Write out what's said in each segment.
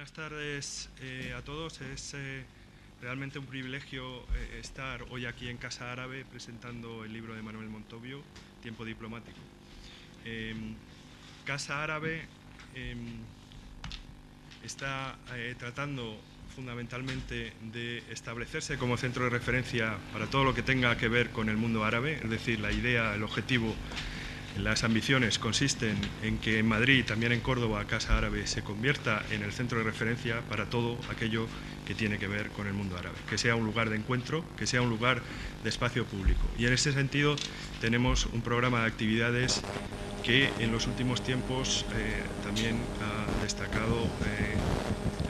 Buenas tardes a todos. Es realmente un privilegio estar hoy aquí en Casa Árabe presentando el libro de Manuel Montovio, Tiempo diplomático. Casa Árabe está tratando fundamentalmente de establecerse como centro de referencia para todo lo que tenga que ver con el mundo árabe, es decir, la idea, el objetivo, las ambiciones consisten en que en Madrid y también en Córdoba Casa Árabe se convierta en el centro de referencia para todo aquello que tiene que ver con el mundo árabe, que sea un lugar de encuentro, que sea un lugar de espacio público. Y en ese sentido tenemos un programa de actividades que en los últimos tiempos también ha destacado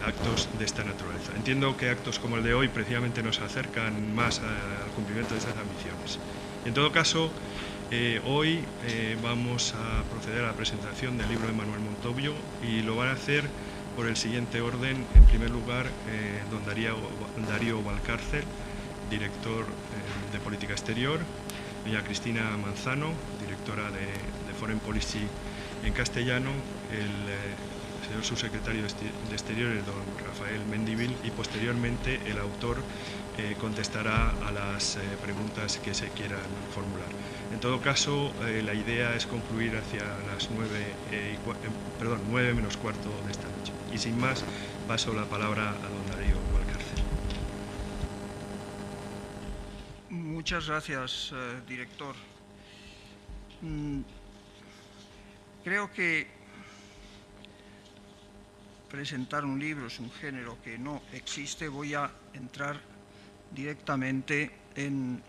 actos de esta naturaleza. Entiendo que actos como el de hoy precisamente nos acercan más al cumplimiento de esas ambiciones. En todo caso, hoy vamos a proceder a la presentación del libro de Manuel Montovio y lo van a hacer por el siguiente orden. En primer lugar, don Darío Valcárcel, director de Política Exterior, doña Cristina Manzano, directora de Foreign Policy en castellano, el señor subsecretario de Exteriores, don Rafael Mendivil, y posteriormente el autor contestará a las preguntas que se quieran formular. En todo caso, la idea es concluir hacia las 9 menos cuarto de esta noche. Y sin más, paso la palabra a don Darío Valcárcel. Muchas gracias, director. Creo que presentar un libro es un género que no existe. Voy a entrar directamente en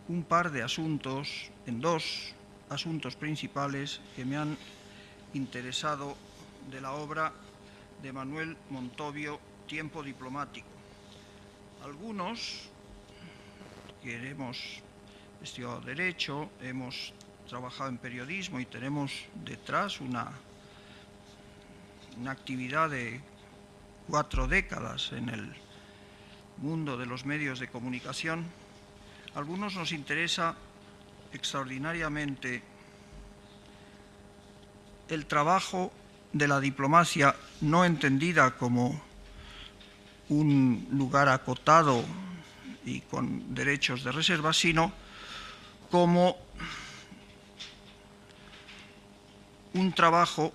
un par de asuntos, en dos asuntos principales que me han interesado de la obra de Manuel Montovio, Tiempo diplomático. Algunos que hemos estudiado Derecho, hemos trabajado en periodismo y tenemos detrás una actividad de 4 décadas en el mundo de los medios de comunicación. A algunos nos interesa extraordinariamente el trabajo de la diplomacia, no entendida como un lugar acotado y con derechos de reserva, sino como un trabajo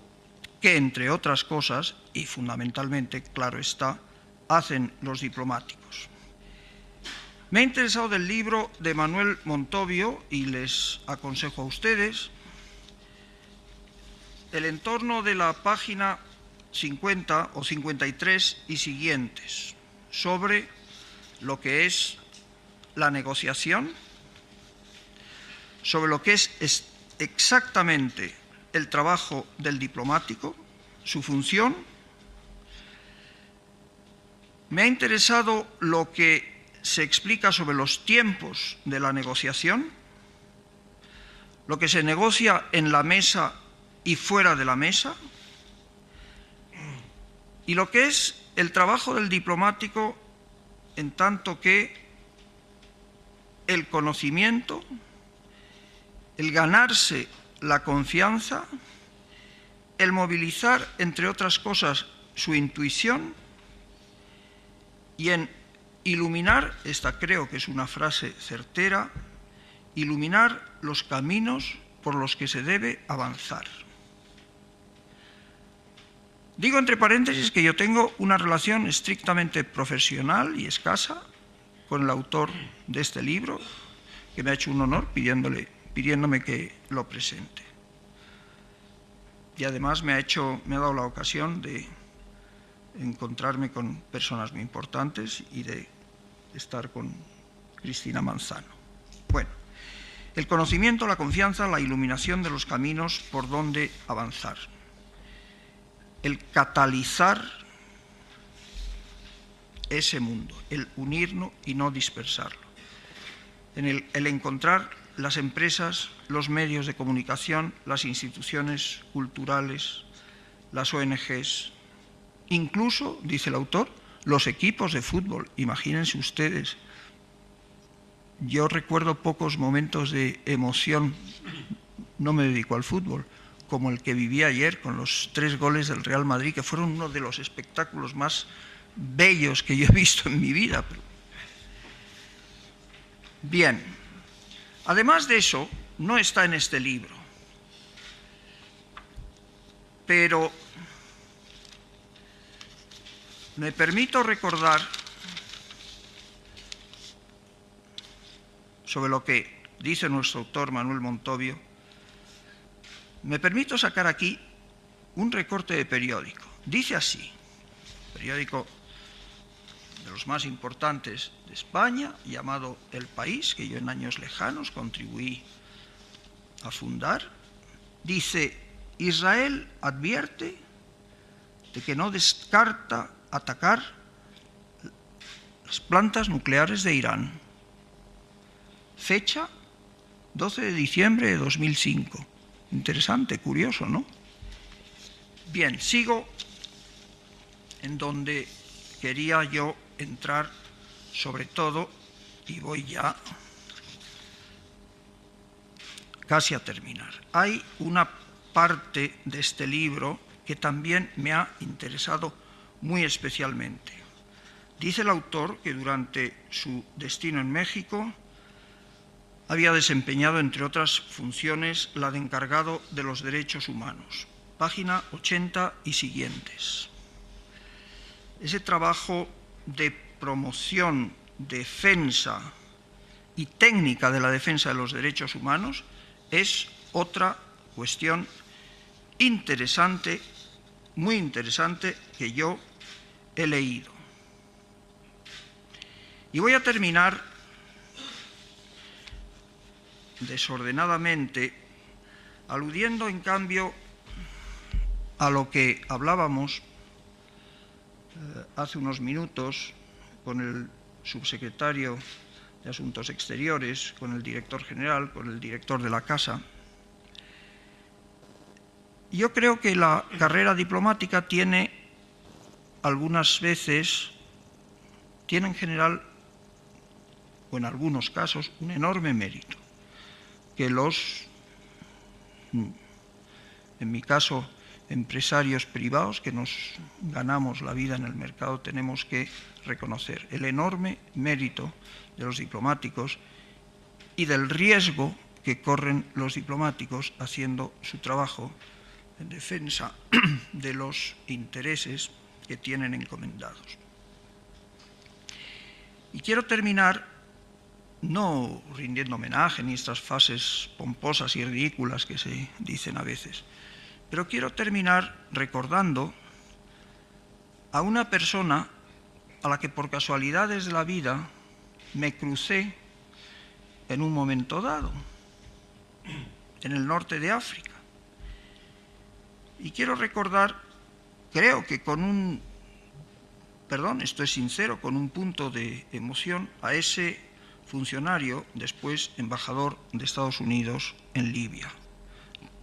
que, entre otras cosas, y fundamentalmente, claro está, hacen los diplomáticos. Me ha interesado del libro de Manuel Montovio, y les aconsejo a ustedes, el entorno de la página 50 o 53 y siguientes, sobre lo que es la negociación, sobre lo que es exactamente el trabajo del diplomático, su función. Me ha interesado lo que se explica sobre los tiempos de la negociación, lo que se negocia en la mesa y fuera de la mesa, y lo que es el trabajo del diplomático en tanto que el conocimiento, el ganarse la confianza, el movilizar, entre otras cosas, su intuición y en iluminar, esta creo que es una frase certera, iluminar los caminos por los que se debe avanzar. Digo entre paréntesis que yo tengo una relación estrictamente profesional y escasa con el autor de este libro, que me ha hecho un honor pidiéndome que lo presente. Y además me ha dado la ocasión de encontrarme con personas muy importantes y de estar con Cristina Manzano. Bueno, el conocimiento, la confianza, la iluminación de los caminos por donde avanzar. El catalizar ese mundo, el unirlo y no dispersarlo. El encontrar las empresas, los medios de comunicación, las instituciones culturales, las ONGs, incluso, dice el autor, los equipos de fútbol. Imagínense ustedes, yo recuerdo pocos momentos de emoción, no me dedico al fútbol, como el que viví ayer con los 3 goles del Real Madrid, que fueron uno de los espectáculos más bellos que yo he visto en mi vida. Bien, además de eso, no está en este libro, pero me permito recordar sobre lo que dice nuestro autor Manuel Montovio. Me permito sacar aquí un recorte de periódico. Dice así, periódico de los más importantes de España, llamado El País, que yo en años lejanos contribuí a fundar. Dice: Israel advierte de que no descarta atacar las plantas nucleares de Irán. Fecha: 12 de diciembre de 2005. Interesante, curioso, ¿no? Bien, sigo en donde quería yo entrar sobre todo, y voy ya casi a terminar. Hay una parte de este libro que también me ha interesado muy especialmente. Dice el autor que durante su destino en México había desempeñado, entre otras funciones, la de encargado de los derechos humanos. Página 80 y siguientes. Ese trabajo de promoción, defensa y técnica de la defensa de los derechos humanos es otra cuestión interesante, muy interesante, que yo he leído. Y voy a terminar desordenadamente, aludiendo en cambio a lo que hablábamos hace unos minutos con el subsecretario de Asuntos Exteriores, con el director general, con el director de la Casa. Yo creo que la carrera diplomática tiene algunas veces, tiene en general, o en algunos casos, un enorme mérito, que los, en mi caso, empresarios privados que nos ganamos la vida en el mercado, tenemos que reconocer el enorme mérito de los diplomáticos y del riesgo que corren los diplomáticos haciendo su trabajo en defensa de los intereses que tienen encomendados. Y quiero terminar no rindiendo homenaje ni estas frases pomposas y ridículas que se dicen a veces, pero quiero terminar recordando a una persona a la que por casualidades de la vida me crucé en un momento dado, en el norte de África. Y quiero recordar, creo que con un, esto es sincero, con un punto de emoción, a ese funcionario, después embajador de Estados Unidos en Libia,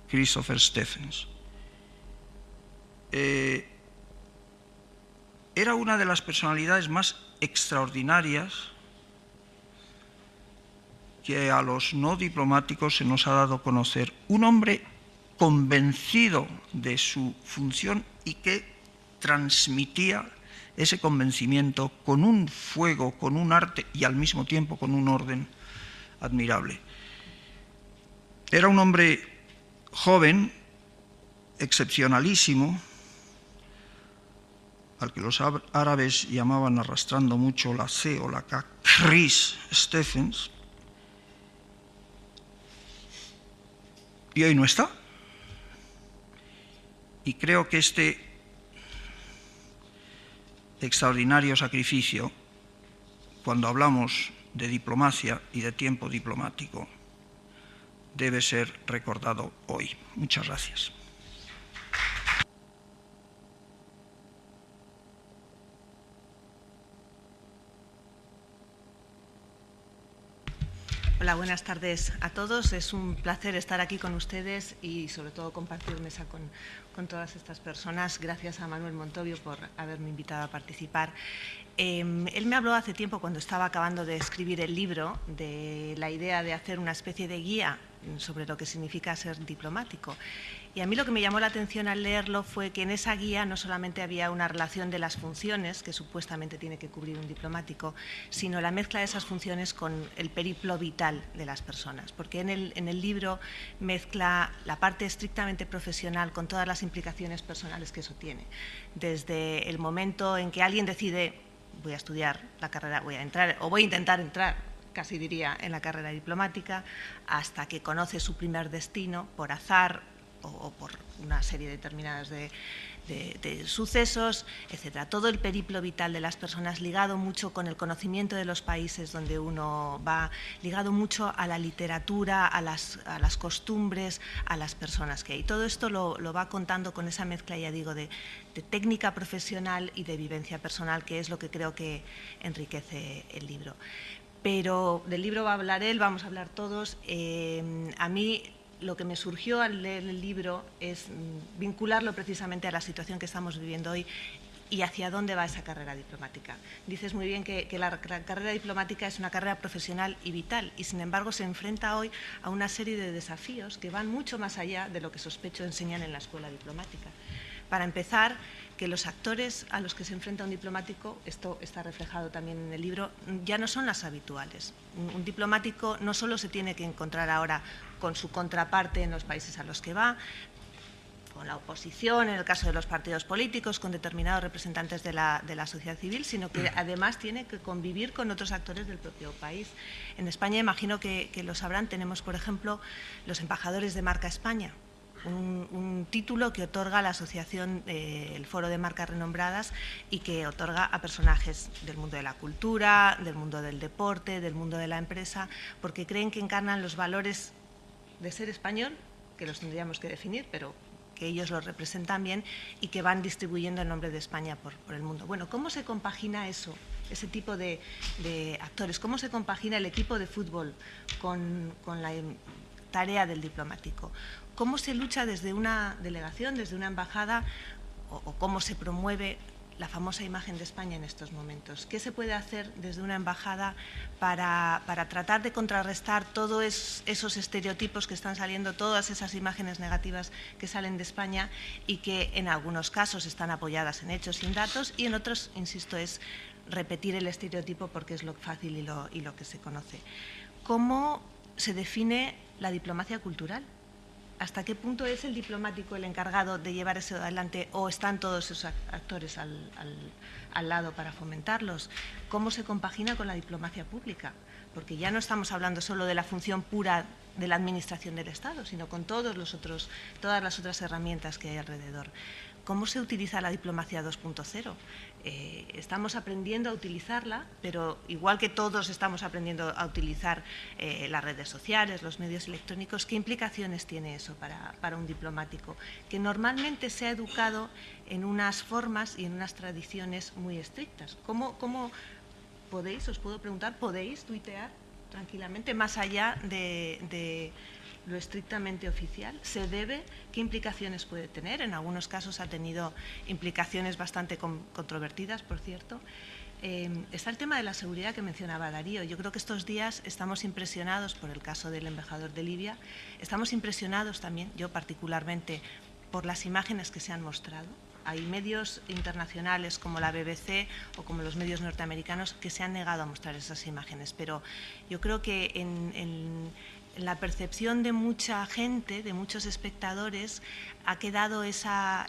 Christopher Stephens. Era una de las personalidades más extraordinarias que a los no diplomáticos se nos ha dado a conocer. Un hombre convencido de su función y que transmitía ese convencimiento con un fuego, con un arte y al mismo tiempo con un orden admirable. Era un hombre joven, excepcionalísimo, al que los árabes llamaban, arrastrando mucho la C o la K, Chris Stephens, y hoy no está. Y creo que este extraordinario sacrificio, cuando hablamos de diplomacia y de tiempo diplomático, debe ser recordado hoy. Muchas gracias. Hola, buenas tardes a todos. Es un placer estar aquí con ustedes y sobre todo compartir mesa con todas estas personas. Gracias a Manuel Montovio por haberme invitado a participar. Él me habló hace tiempo, cuando estaba acabando de escribir el libro, de la idea de hacer una especie de guía sobre lo que significa ser diplomático. Y a mí lo que me llamó la atención al leerlo fue que en esa guía no solamente había una relación de las funciones que supuestamente tiene que cubrir un diplomático, sino la mezcla de esas funciones con el periplo vital de las personas. Porque en el libro mezcla la parte estrictamente profesional con todas las implicaciones personales que eso tiene. Desde el momento en que alguien decide, voy a estudiar la carrera, voy a entrar o voy a intentar entrar, casi diría, en la carrera diplomática, hasta que conoce su primer destino por azar o por una serie determinada de sucesos, etcétera. Todo el periplo vital de las personas, ligado mucho con el conocimiento de los países donde uno va, ligado mucho a la literatura, a las costumbres, a las personas que hay. Todo esto lo va contando con esa mezcla, ya digo, de técnica profesional y de vivencia personal, que es lo que creo que enriquece el libro. Pero del libro va a hablar él, vamos a hablar todos. A mí lo que me surgió al leer el libro es vincularlo precisamente a la situación que estamos viviendo hoy y hacia dónde va esa carrera diplomática. Dices muy bien que la carrera diplomática es una carrera profesional y vital, y sin embargo se enfrenta hoy a una serie de desafíos que van mucho más allá de lo que sospecho enseñan en la escuela diplomática. Para empezar, que los actores a los que se enfrenta un diplomático, esto está reflejado también en el libro, ya no son las habituales. Un diplomático no solo se tiene que encontrar ahora con su contraparte en los países a los que va, con la oposición, en el caso de los partidos políticos, con determinados representantes de la sociedad civil, sino que además tiene que convivir con otros actores del propio país. En España, imagino que lo sabrán, tenemos, por ejemplo, los embajadores de Marca España, un título que otorga la asociación, el Foro de Marcas Renombradas, y que otorga a personajes del mundo de la cultura, del mundo del deporte, del mundo de la empresa, porque creen que encarnan los valores de ser español, que los tendríamos que definir, pero que ellos lo representan bien y que van distribuyendo el nombre de España por el mundo. Bueno, ¿cómo se compagina eso, ese tipo de actores? ¿Cómo se compagina el equipo de fútbol con la tarea del diplomático? ¿Cómo se lucha desde una delegación, desde una embajada, o cómo se promueve la famosa imagen de España en estos momentos? ¿Qué se puede hacer desde una embajada para tratar de contrarrestar todos esos estereotipos que están saliendo, todas esas imágenes negativas que salen de España y que en algunos casos están apoyadas en hechos y en datos, y en otros, insisto, es repetir el estereotipo porque es lo fácil y lo que se conoce? ¿Cómo se define la diplomacia cultural? ¿Hasta qué punto es el diplomático el encargado de llevar eso adelante, o están todos esos actores al lado para fomentarlos? ¿Cómo se compagina con la diplomacia pública? Porque ya no estamos hablando solo de la función pura de la administración del Estado, sino con todas las otras herramientas que hay alrededor. ¿Cómo se utiliza la diplomacia 2.0? Estamos aprendiendo a utilizarla, pero igual que todos estamos aprendiendo a utilizar las redes sociales, los medios electrónicos, ¿qué implicaciones tiene eso para un diplomático que normalmente se ha educado en unas formas y en unas tradiciones muy estrictas? ¿Cómo podéis, os puedo preguntar, podéis tuitear tranquilamente más allá de lo estrictamente oficial? ¿Se debe? ¿Qué implicaciones puede tener? En algunos casos ha tenido implicaciones bastante controvertidas, por cierto. Está el tema de la seguridad que mencionaba Darío. Yo creo que estos días estamos impresionados por el caso del embajador de Libia. Estamos impresionados también, yo particularmente, por las imágenes que se han mostrado. Hay medios internacionales como la BBC o como los medios norteamericanos que se han negado a mostrar esas imágenes, pero yo creo que en la percepción de mucha gente, de muchos espectadores, ha quedado esa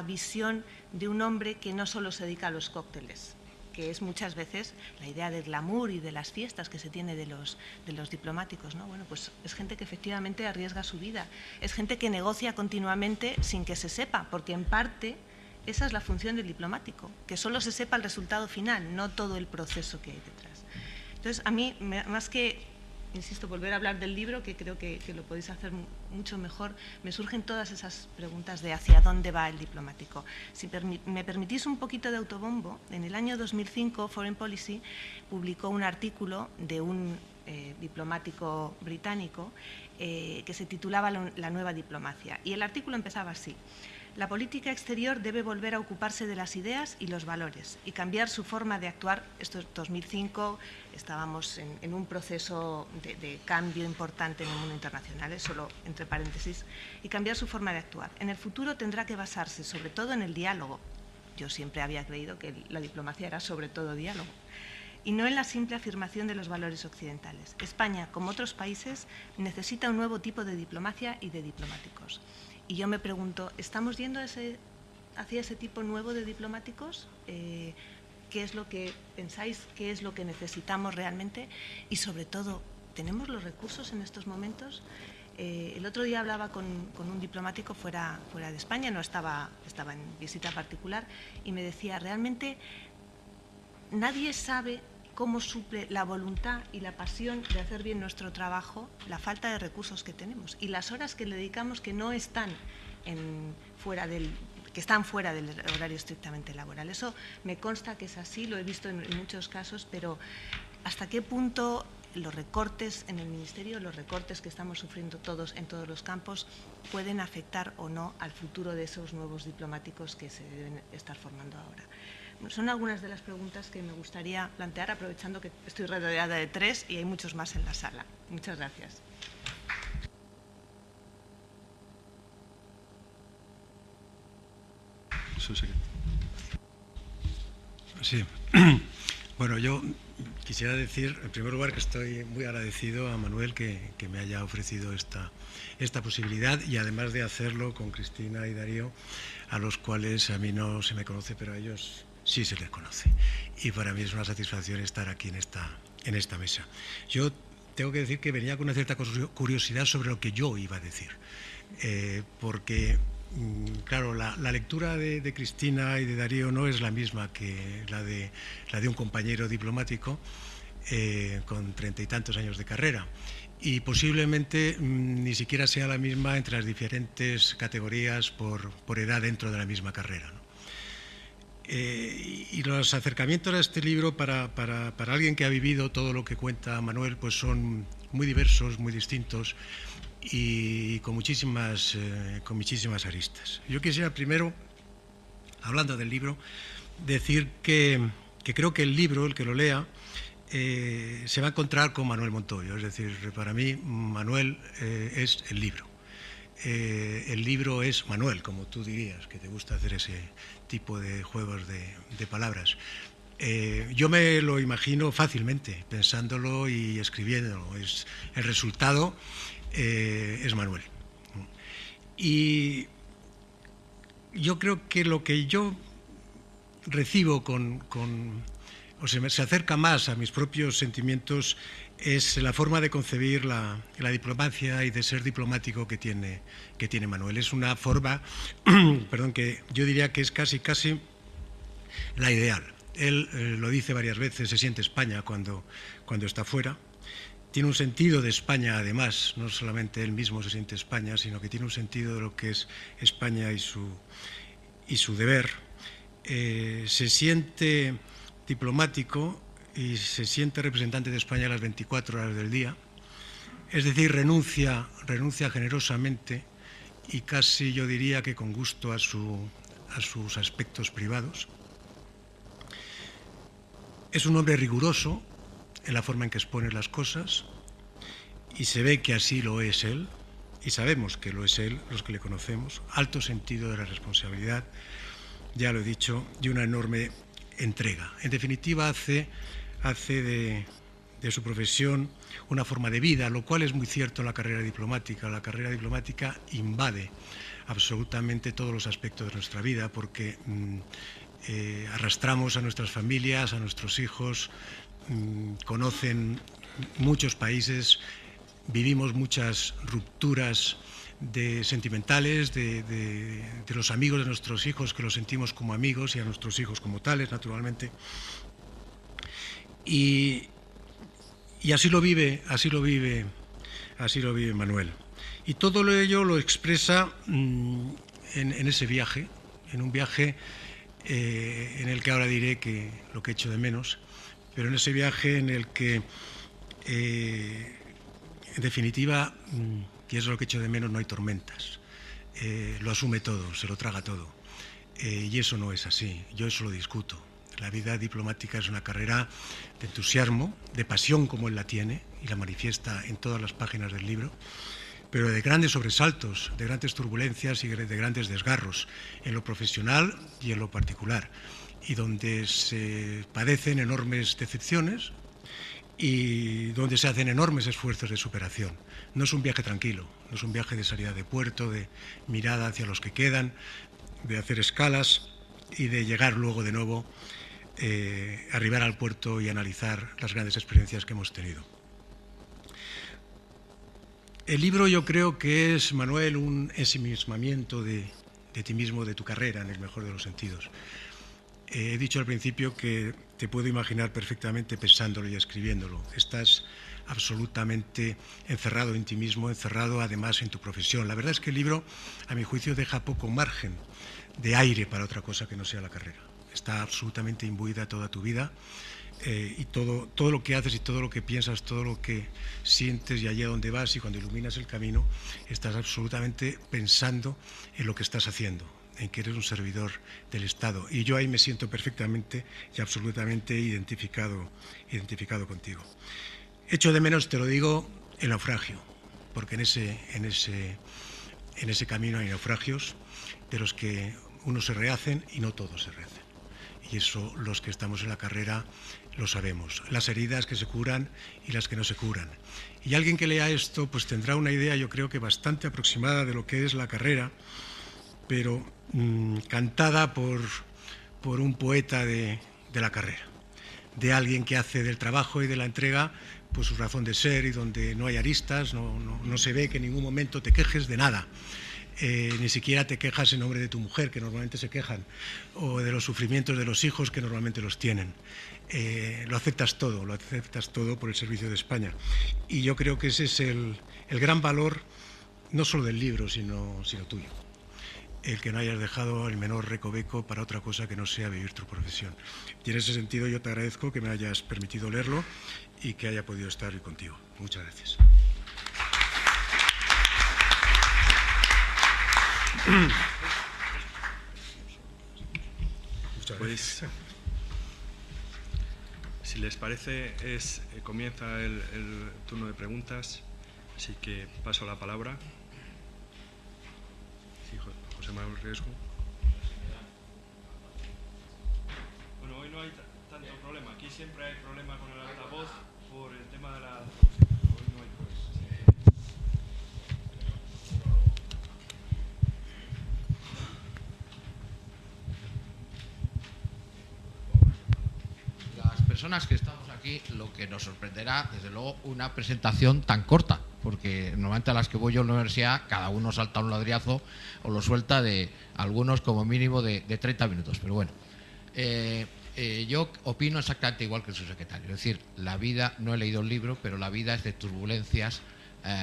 visión de un hombre que no solo se dedica a los cócteles, que es muchas veces la idea del glamour y de las fiestas que se tiene de los diplomáticos, ¿no? Bueno, pues es gente que efectivamente arriesga su vida, es gente que negocia continuamente sin que se sepa, porque en parte esa es la función del diplomático, que solo se sepa el resultado final, no todo el proceso que hay detrás. Entonces, a mí, más que, insisto, volver a hablar del libro, que creo que lo podéis hacer mucho mejor, me surgen todas esas preguntas de hacia dónde va el diplomático. Si me permitís un poquito de autobombo, en el año 2005 Foreign Policy publicó un artículo de un diplomático británico que se titulaba La nueva diplomacia, y el artículo empezaba así: La política exterior debe volver a ocuparse de las ideas y los valores y cambiar su forma de actuar. Esto es 2005, estábamos en un proceso de cambio importante en el mundo internacional, solo entre paréntesis, y cambiar su forma de actuar. En el futuro tendrá que basarse sobre todo en el diálogo. Yo siempre había creído que la diplomacia era sobre todo diálogo, y no en la simple afirmación de los valores occidentales. España, como otros países, necesita un nuevo tipo de diplomacia y de diplomáticos. Y yo me pregunto, ¿estamos yendo hacia ese tipo nuevo de diplomáticos? ¿Qué es lo que pensáis? ¿Qué es lo que necesitamos realmente? Y sobre todo, ¿tenemos los recursos en estos momentos? El otro día hablaba con un diplomático fuera de España, estaba en visita particular, y me decía, realmente nadie sabe cómo suple la voluntad y la pasión de hacer bien nuestro trabajo la falta de recursos que tenemos y las horas que le dedicamos que no están fuera del horario estrictamente laboral. Eso me consta que es así, lo he visto en muchos casos, pero ¿hasta qué punto los recortes en el Ministerio, los recortes que estamos sufriendo todos en todos los campos, pueden afectar o no al futuro de esos nuevos diplomáticos que se deben estar formando ahora? Son algunas de las preguntas que me gustaría plantear, aprovechando que estoy rodeada de tres y hay muchos más en la sala. Muchas gracias. Sí. Bueno, yo quisiera decir, en primer lugar, que estoy muy agradecido a Manuel que me haya ofrecido esta posibilidad y además de hacerlo con Cristina y Darío, a los cuales a mí no se me conoce, pero a ellos sí se les conoce. Y para mí es una satisfacción estar aquí en esta mesa. Yo tengo que decir que venía con una cierta curiosidad sobre lo que yo iba a decir, porque, claro, la lectura de Cristina y de Darío no es la misma que la de un compañero diplomático con 30 y tantos años de carrera. Y posiblemente ni siquiera sea la misma entre las diferentes categorías por edad dentro de la misma carrera, ¿no? Y los acercamientos a este libro para alguien que ha vivido todo lo que cuenta Manuel pues son muy diversos, muy distintos y con muchísimas aristas. Yo quisiera primero, hablando del libro, decir que creo que el libro, el que lo lea, se va a encontrar con Manuel Montoyo. Es decir, para mí Manuel es el libro. El libro es Manuel, como tú dirías, que te gusta hacer ese tipo de juegos de palabras. Yo me lo imagino fácilmente, pensándolo y escribiéndolo. El resultado es Manuel. Y yo creo que lo que yo recibo o se acerca más a mis propios sentimientos es la forma de concebir la diplomacia y de ser diplomático que tiene Manuel. Es una forma, perdón, que yo diría que es casi la ideal. Él lo dice varias veces, se siente España cuando está fuera. Tiene un sentido de España, además, no solamente él mismo se siente España, sino que tiene un sentido de lo que es España y su deber. Se siente diplomático y se siente representante de España a las 24 horas del día, es decir, renuncia generosamente y casi yo diría que con gusto a sus aspectos privados. Es un hombre riguroso en la forma en que expone las cosas y se ve que así lo es él y sabemos que lo es él, los que le conocemos. Alto sentido de la responsabilidad, ya lo he dicho, y una enorme entrega. En definitiva, hace de su profesión una forma de vida, lo cual es muy cierto en la carrera diplomática. La carrera diplomática invade absolutamente todos los aspectos de nuestra vida porque arrastramos a nuestras familias, a nuestros hijos, conocen muchos países, vivimos muchas rupturas sentimentales de los amigos de nuestros hijos, que los sentimos como amigos y a nuestros hijos como tales, naturalmente. Y así lo vive Manuel. Y todo ello lo expresa en ese viaje, en un viaje en el que ahora diré que lo que echo de menos, pero en ese viaje en el que, en definitiva, y es lo que echo de menos, no hay tormentas. lo asume todo, se lo traga todo. Y eso no es así, yo eso lo discuto. La vida diplomática es una carrera de entusiasmo, de pasión como él la tiene y la manifiesta en todas las páginas del libro, pero de grandes sobresaltos, de grandes turbulencias y de grandes desgarros en lo profesional y en lo particular, y donde se padecen enormes decepciones y donde se hacen enormes esfuerzos de superación. No es un viaje tranquilo, no es un viaje de salida de puerto, de mirada hacia los que quedan, de hacer escalas y de llegar luego de nuevo, arribar al puerto y analizar las grandes experiencias que hemos tenido. El libro yo creo que es, Manuel, un ensimismamiento de ti mismo, de tu carrera, en el mejor de los sentidos. He dicho al principio que te puedo imaginar perfectamente pensándolo y escribiéndolo. Estás absolutamente encerrado en ti mismo, encerrado además en tu profesión. La verdad es que el libro, a mi juicio, deja poco margen de aire para otra cosa que no sea la carrera. Está absolutamente imbuida toda tu vida y todo lo que haces y todo lo que piensas, todo lo que sientes y allí a donde vas y cuando iluminas el camino, estás absolutamente pensando en lo que estás haciendo, en que eres un servidor del Estado. Y yo ahí me siento perfectamente y absolutamente identificado contigo. Echo de menos, te lo digo, el naufragio, porque en ese camino hay naufragios de los que unos se rehacen y no todos se rehacen. Y eso los que estamos en la carrera lo sabemos. Las heridas que se curan y las que no se curan. Y alguien que lea esto pues tendrá una idea, yo creo que bastante aproximada de lo que es la carrera, pero cantada por un poeta de la carrera, de alguien que hace del trabajo y de la entrega pues su razón de ser y donde no hay aristas, no se ve que en ningún momento te quejes de nada. Ni siquiera te quejas en nombre de tu mujer, que normalmente se quejan, o de los sufrimientos de los hijos, que normalmente los tienen. Lo aceptas todo por el servicio de España. Y yo creo que ese es el gran valor, no solo del libro, sino tuyo. El que no hayas dejado el menor recoveco para otra cosa que no sea vivir tu profesión. Y en ese sentido yo te agradezco que me hayas permitido leerlo y que haya podido estar hoy contigo. Muchas gracias. Pues, si les parece, comienza el turno de preguntas, así que paso la palabra. Sí, José Manuel Riesgo. Bueno, hoy no hay tanto problema. Aquí siempre hay problema con el altavoz por el tema de la traducción. Hoy no hay problema. Personas que estamos aquí, lo que nos sorprenderá, desde luego, una presentación tan corta, porque normalmente a las que voy yo a la universidad, cada uno salta un ladriazo o lo suelta de algunos como mínimo de 30 minutos. Pero bueno, yo opino exactamente igual que el subsecretario. Es decir, la vida, no he leído el libro, pero la vida es de turbulencias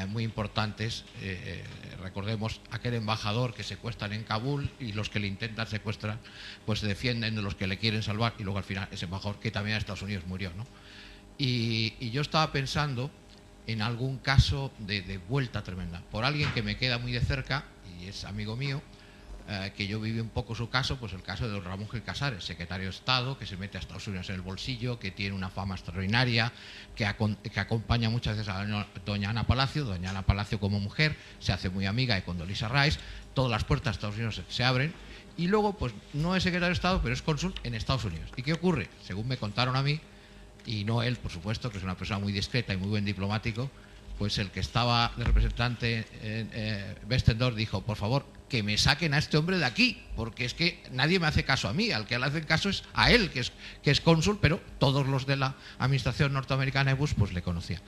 muy importantes. Recordemos aquel embajador que secuestran en Kabul y los que le intentan secuestrar pues se defienden de los que le quieren salvar y luego al final ese embajador que también en Estados Unidos murió, ¿no? Y yo estaba pensando en algún caso de vuelta tremenda por alguien que me queda muy de cerca y es amigo mío, que yo viví un poco su caso, pues el caso de don Ramón Gil Casares, secretario de Estado, que se mete a Estados Unidos en el bolsillo, que tiene una fama extraordinaria, que acompaña muchas veces a doña Ana Palacio como mujer, se hace muy amiga de Condoleezza Rice, todas las puertas de Estados Unidos se abren, y luego pues no es secretario de Estado, pero es cónsul en Estados Unidos. ¿Y qué ocurre? Según me contaron a mí, y no él, por supuesto, que es una persona muy discreta y muy buen diplomático, pues el que estaba de representante Westendorf dijo, por favor, que me saquen a este hombre de aquí, porque es que nadie me hace caso a mí, al que le hacen caso es a él, que es cónsul, pero todos los de la administración norteamericana de Bush pues le conocían.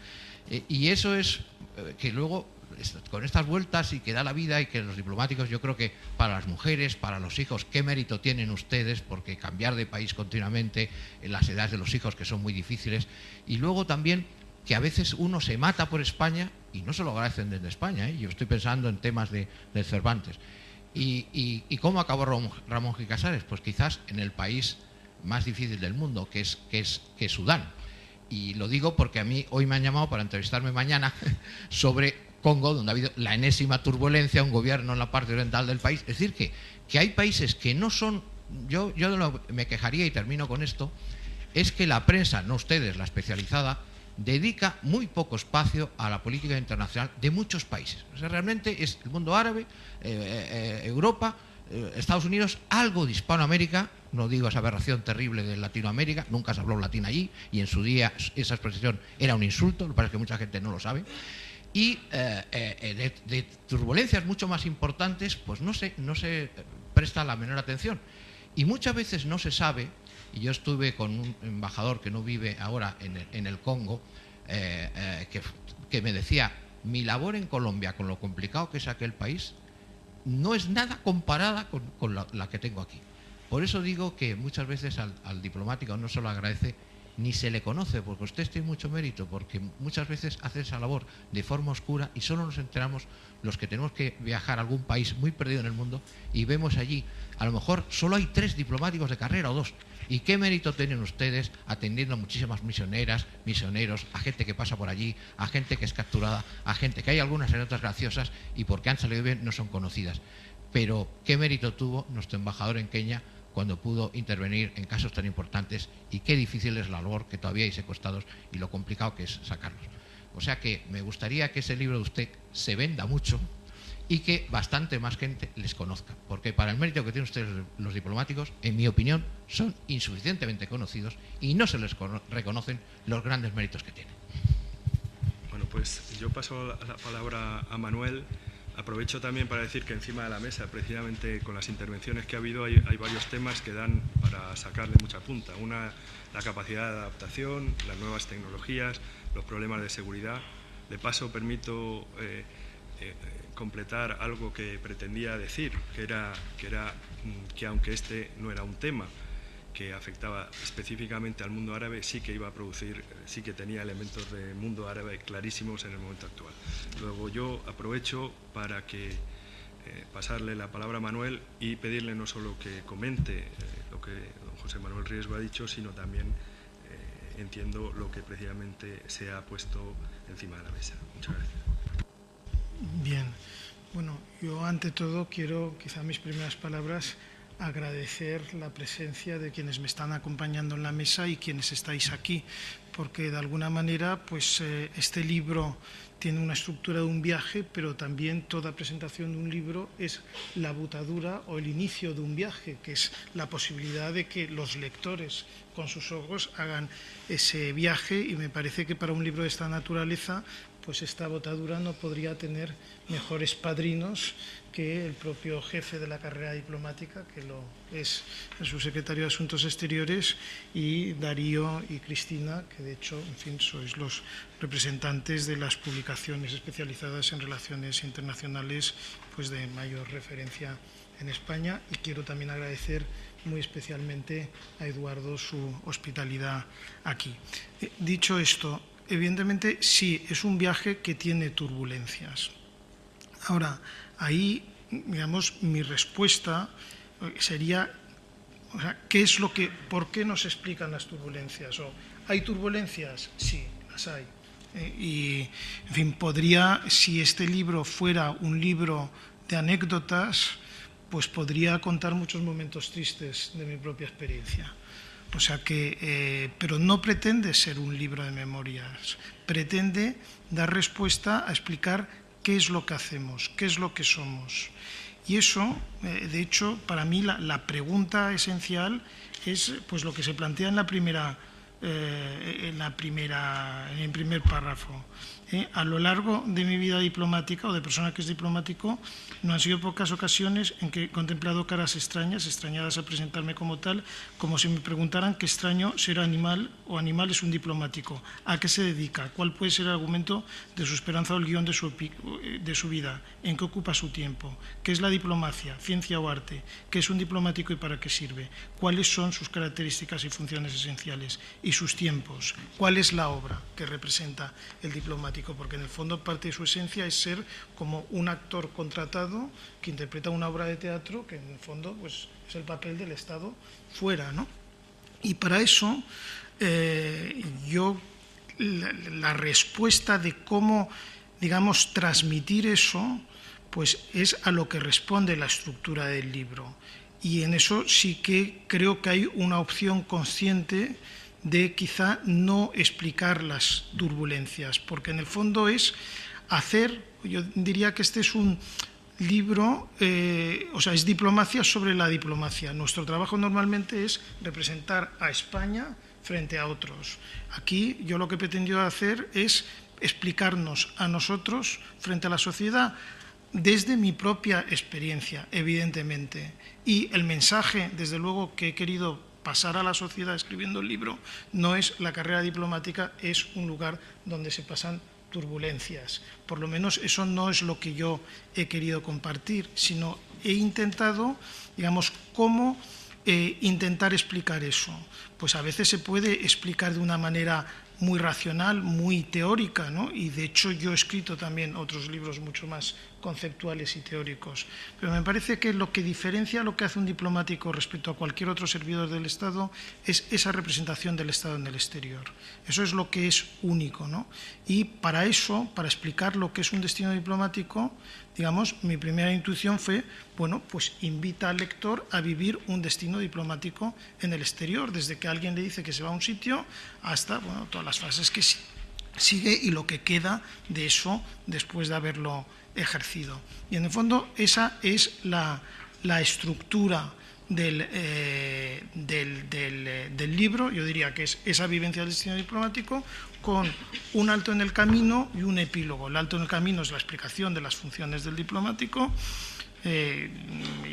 Y eso es que luego, con estas vueltas y que da la vida y que los diplomáticos, yo creo que para las mujeres, para los hijos, qué mérito tienen ustedes, porque cambiar de país continuamente, en las edades de los hijos que son muy difíciles, y luego también que a veces uno se mata por España y no se lo agradecen desde España, ¿eh? Yo estoy pensando en temas de Cervantes. ¿Y cómo acabó Ramón Gil Casares? Pues quizás en el país más difícil del mundo, que es Sudán. Y lo digo porque a mí hoy me han llamado para entrevistarme mañana sobre Congo, donde ha habido la enésima turbulencia, un gobierno en la parte oriental del país. Es decir, que hay países que no son... Yo me quejaría, y termino con esto, es que la prensa, no ustedes, la especializada, dedica muy poco espacio a la política internacional de muchos países. O sea, realmente es el mundo árabe, Europa, Estados Unidos, algo de Hispanoamérica, no digo esa aberración terrible de Latinoamérica, nunca se habló latín allí, y en su día esa expresión era un insulto, lo que pasa es que mucha gente no lo sabe. Y de turbulencias mucho más importantes, pues no se presta la menor atención. Y muchas veces no se sabe, y yo estuve con un embajador que no vive ahora en el Congo, que me decía, mi labor en Colombia, con lo complicado que es aquel país, no es nada comparada con la que tengo aquí. Por eso digo que muchas veces al diplomático no se lo agradece ni se le conoce, porque usted tiene mucho mérito, porque muchas veces hace esa labor de forma oscura y solo nos enteramos los que tenemos que viajar a algún país muy perdido en el mundo y vemos allí, a lo mejor solo hay 3 diplomáticos de carrera o 2. ¿Y qué mérito tienen ustedes atendiendo a muchísimas misioneras, misioneros, a gente que pasa por allí, a gente que es capturada, a gente que hay algunas anécdotas graciosas y porque han salido bien no son conocidas? Pero ¿qué mérito tuvo nuestro embajador en Kenia cuando pudo intervenir en casos tan importantes, y qué difícil es la labor, que todavía hay secuestrados y lo complicado que es sacarlos? O sea que me gustaría que ese libro de usted se venda mucho y que bastante más gente les conozca, porque para el mérito que tienen ustedes los diplomáticos, en mi opinión, son insuficientemente conocidos y no se les reconocen los grandes méritos que tienen. Bueno, pues yo paso la palabra a Manuel. Aprovecho también para decir que encima de la mesa, precisamente con las intervenciones que ha habido, hay varios temas que dan para sacarle mucha punta. Una, la capacidad de adaptación, las nuevas tecnologías, los problemas de seguridad. De paso, permito completar algo que pretendía decir, que aunque este no era un tema que afectaba específicamente al mundo árabe, sí que iba a producir, sí que tenía elementos de mundo árabe clarísimos en el momento actual. Luego yo aprovecho para pasarle la palabra a Manuel y pedirle no solo que comente lo que don José Manuel Riesgo ha dicho, sino también entiendo lo que precisamente se ha puesto encima de la mesa. Muchas gracias. Bien, bueno, yo ante todo quiero, quizá mis primeras palabras, agradecer la presencia de quienes me están acompañando en la mesa y quienes estáis aquí, porque de alguna manera pues este libro tiene una estructura de un viaje, pero también toda presentación de un libro es la botadura o el inicio de un viaje, que es la posibilidad de que los lectores con sus ojos hagan ese viaje, y me parece que para un libro de esta naturaleza pues esta botadura no podría tener mejores padrinos que el propio jefe de la carrera diplomática, que lo es el subsecretario de Asuntos Exteriores, y Darío y Cristina, que de hecho, en fin, sois los representantes de las publicaciones especializadas en relaciones internacionales pues de mayor referencia en España. Y quiero también agradecer muy especialmente a Eduardo su hospitalidad aquí. Dicho esto, evidentemente sí, es un viaje que tiene turbulencias. Ahora, ahí, digamos, mi respuesta sería, o sea, ¿por qué nos explican las turbulencias? ¿Hay turbulencias? Sí, las hay. Y, en fin, podría, si este libro fuera un libro de anécdotas, pues podría contar muchos momentos tristes de mi propia experiencia. O sea que, pero no pretende ser un libro de memorias, pretende dar respuesta a explicar qué es lo que hacemos, qué es lo que somos. Y eso, de hecho, para mí la pregunta esencial es pues lo que se plantea en el primer párrafo. A lo largo de mi vida diplomática o de persona que es diplomático, no han sido pocas ocasiones en que he contemplado caras extrañadas a presentarme como tal, como si me preguntaran qué extraño ser animal o animal es un diplomático, a qué se dedica, cuál puede ser el argumento de su esperanza o el guión de su vida, en qué ocupa su tiempo, qué es la diplomacia, ciencia o arte, qué es un diplomático y para qué sirve, cuáles son sus características y funciones esenciales y sus tiempos, cuál es la obra que representa el diplomático, porque en el fondo parte de su esencia es ser como un actor contratado que interpreta una obra de teatro que en el fondo pues, es el papel del Estado fuera, ¿no? Y para eso yo la respuesta de cómo digamos, transmitir eso, pues es a lo que responde la estructura del libro. Y en eso sí que creo que hay una opción consciente de quizá no explicar las turbulencias, porque en el fondo es hacer, yo diría que este es un libro, o sea, es diplomacia sobre la diplomacia. Nuestro trabajo normalmente es representar a España frente a otros. Aquí yo lo que he pretendido hacer es explicarnos a nosotros frente a la sociedad desde mi propia experiencia, evidentemente. Y el mensaje, desde luego, que he querido pasar a la sociedad escribiendo el libro, no es la carrera diplomática, es un lugar donde se pasan turbulencias. Por lo menos eso no es lo que yo he querido compartir, sino he intentado, digamos, cómo intentar explicar eso. Pues a veces se puede explicar de una manera muy racional, muy teórica, ¿no? Y de hecho yo he escrito también otros libros mucho más conceptuales y teóricos. Pero me parece que lo que diferencia lo que hace un diplomático respecto a cualquier otro servidor del Estado es esa representación del Estado en el exterior. Eso es lo que es único, ¿no? Y para eso, para explicar lo que es un destino diplomático, digamos, mi primera intuición fue, bueno, pues invita al lector a vivir un destino diplomático en el exterior, desde que alguien le dice que se va a un sitio hasta, bueno, todas las fases que sigue y lo que queda de eso después de haberlo ejercido. Y en el fondo esa es la estructura del libro. Yo diría que es esa vivencia del destino diplomático con un alto en el camino y un epílogo. El alto en el camino es la explicación de las funciones del diplomático,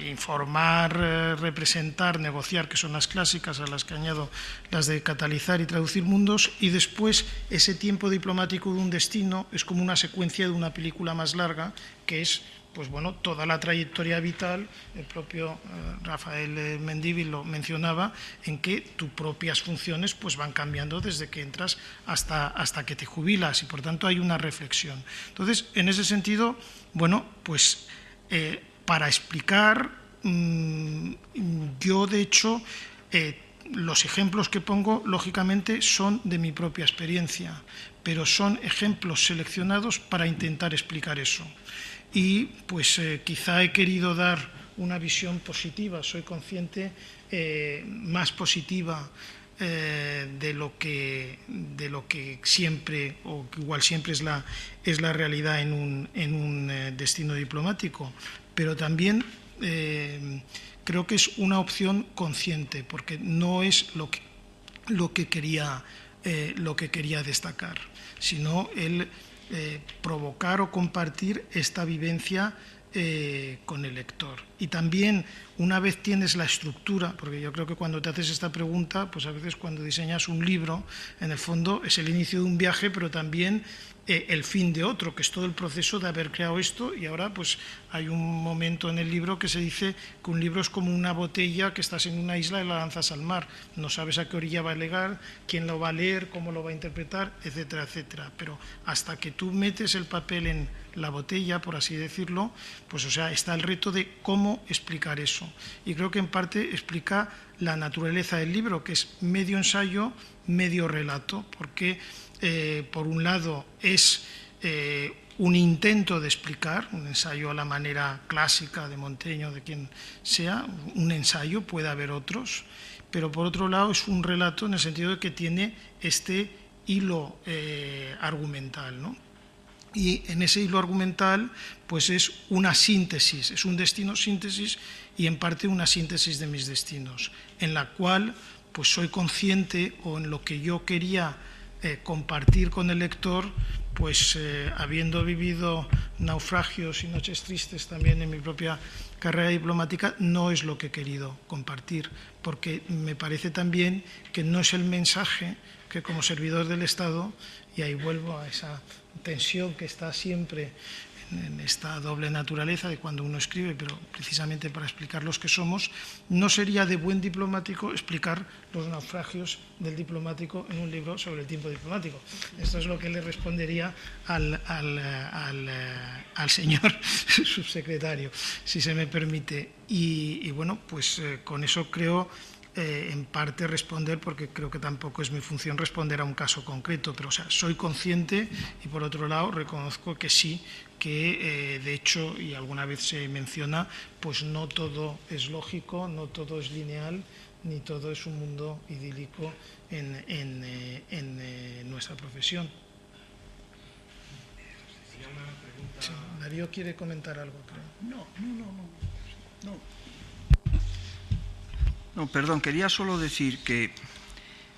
informar, representar, negociar, que son las clásicas, a las que añado las de catalizar y traducir mundos, y después ese tiempo diplomático de un destino es como una secuencia de una película más larga, que es, pues bueno, toda la trayectoria vital. El propio Rafael Mendívil lo mencionaba, en que tus propias funciones pues van cambiando desde que entras hasta que te jubilas, y por tanto hay una reflexión. Entonces, en ese sentido, bueno, pues para explicar, yo de hecho, los ejemplos que pongo, lógicamente, son de mi propia experiencia, pero son ejemplos seleccionados para intentar explicar eso. Y pues quizá he querido dar una visión positiva, soy consciente, más positiva de lo que siempre, o que igual siempre es la realidad en un destino diplomático, pero también creo que es una opción consciente, porque no es lo que quería destacar, sino el provocar o compartir esta vivencia con el lector. Y también, una vez tienes la estructura, porque yo creo que cuando te haces esta pregunta, pues a veces cuando diseñas un libro, en el fondo es el inicio de un viaje, pero también el fin de otro, que es todo el proceso de haber creado esto. Y ahora pues hay un momento en el libro que se dice que un libro es como una botella que estás en una isla y la lanzas al mar, no sabes a qué orilla va a llegar, quién lo va a leer, cómo lo va a interpretar, etcétera, etcétera. Pero hasta que tú metes el papel en la botella, por así decirlo, pues o sea, está el reto de cómo explicar eso. Y creo que en parte explica la naturaleza del libro, que es medio ensayo, medio relato, porque por un lado es un intento de explicar, un ensayo a la manera clásica de Montaigne o de quien sea, un ensayo, puede haber otros, pero por otro lado es un relato en el sentido de que tiene este hilo argumental, ¿no? Y en ese hilo argumental pues es una síntesis, es un destino síntesis, y en parte una síntesis de mis destinos, en la cual pues soy consciente, o en lo que yo quería compartir con el lector, pues habiendo vivido naufragios y noches tristes también en mi propia carrera diplomática, no es lo que he querido compartir, porque me parece también que no es el mensaje que como servidor del Estado, y ahí vuelvo a esa tensión que está siempre en esta doble naturaleza de cuando uno escribe, pero precisamente para explicar los que somos, no sería de buen diplomático explicar los naufragios del diplomático en un libro sobre el tiempo diplomático. Esto es lo que le respondería al señor subsecretario, si se me permite. Y bueno, pues con eso creo en parte responder, porque creo que tampoco es mi función responder a un caso concreto, pero o sea, soy consciente y por otro lado reconozco que sí, que de hecho, y alguna vez se menciona, pues no todo es lógico, no todo es lineal, ni todo es un mundo idílico en nuestra profesión. Sí, Darío quiere comentar algo, creo. No, perdón, quería solo decir que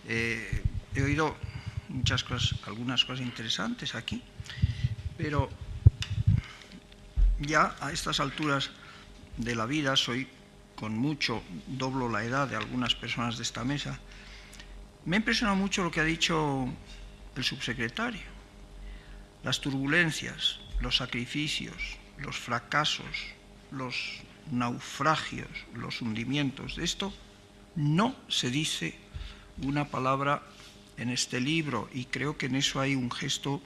he oído muchas cosas, algunas cosas interesantes aquí, pero ya a estas alturas de la vida soy con mucho, doblo la edad de algunas personas de esta mesa. Me ha impresionado mucho lo que ha dicho el subsecretario. Las turbulencias, los sacrificios, los fracasos, los naufragios, los hundimientos. De esto no se dice una palabra en este libro, y creo que en eso hay un gesto,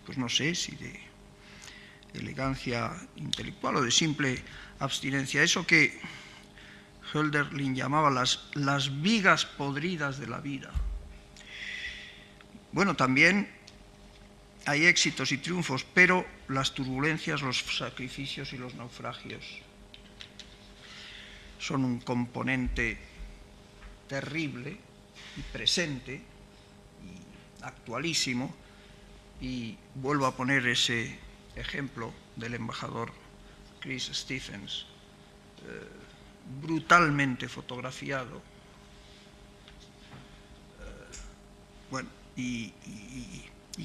pues no sé si de elegancia intelectual o de simple abstinencia. Eso que Hölderlin llamaba las vigas podridas de la vida. Bueno, también hay éxitos y triunfos, pero las turbulencias, los sacrificios y los naufragios son un componente terrible y presente y actualísimo, y vuelvo a poner ese ejemplo del embajador Chris Stephens, brutalmente fotografiado, bueno, y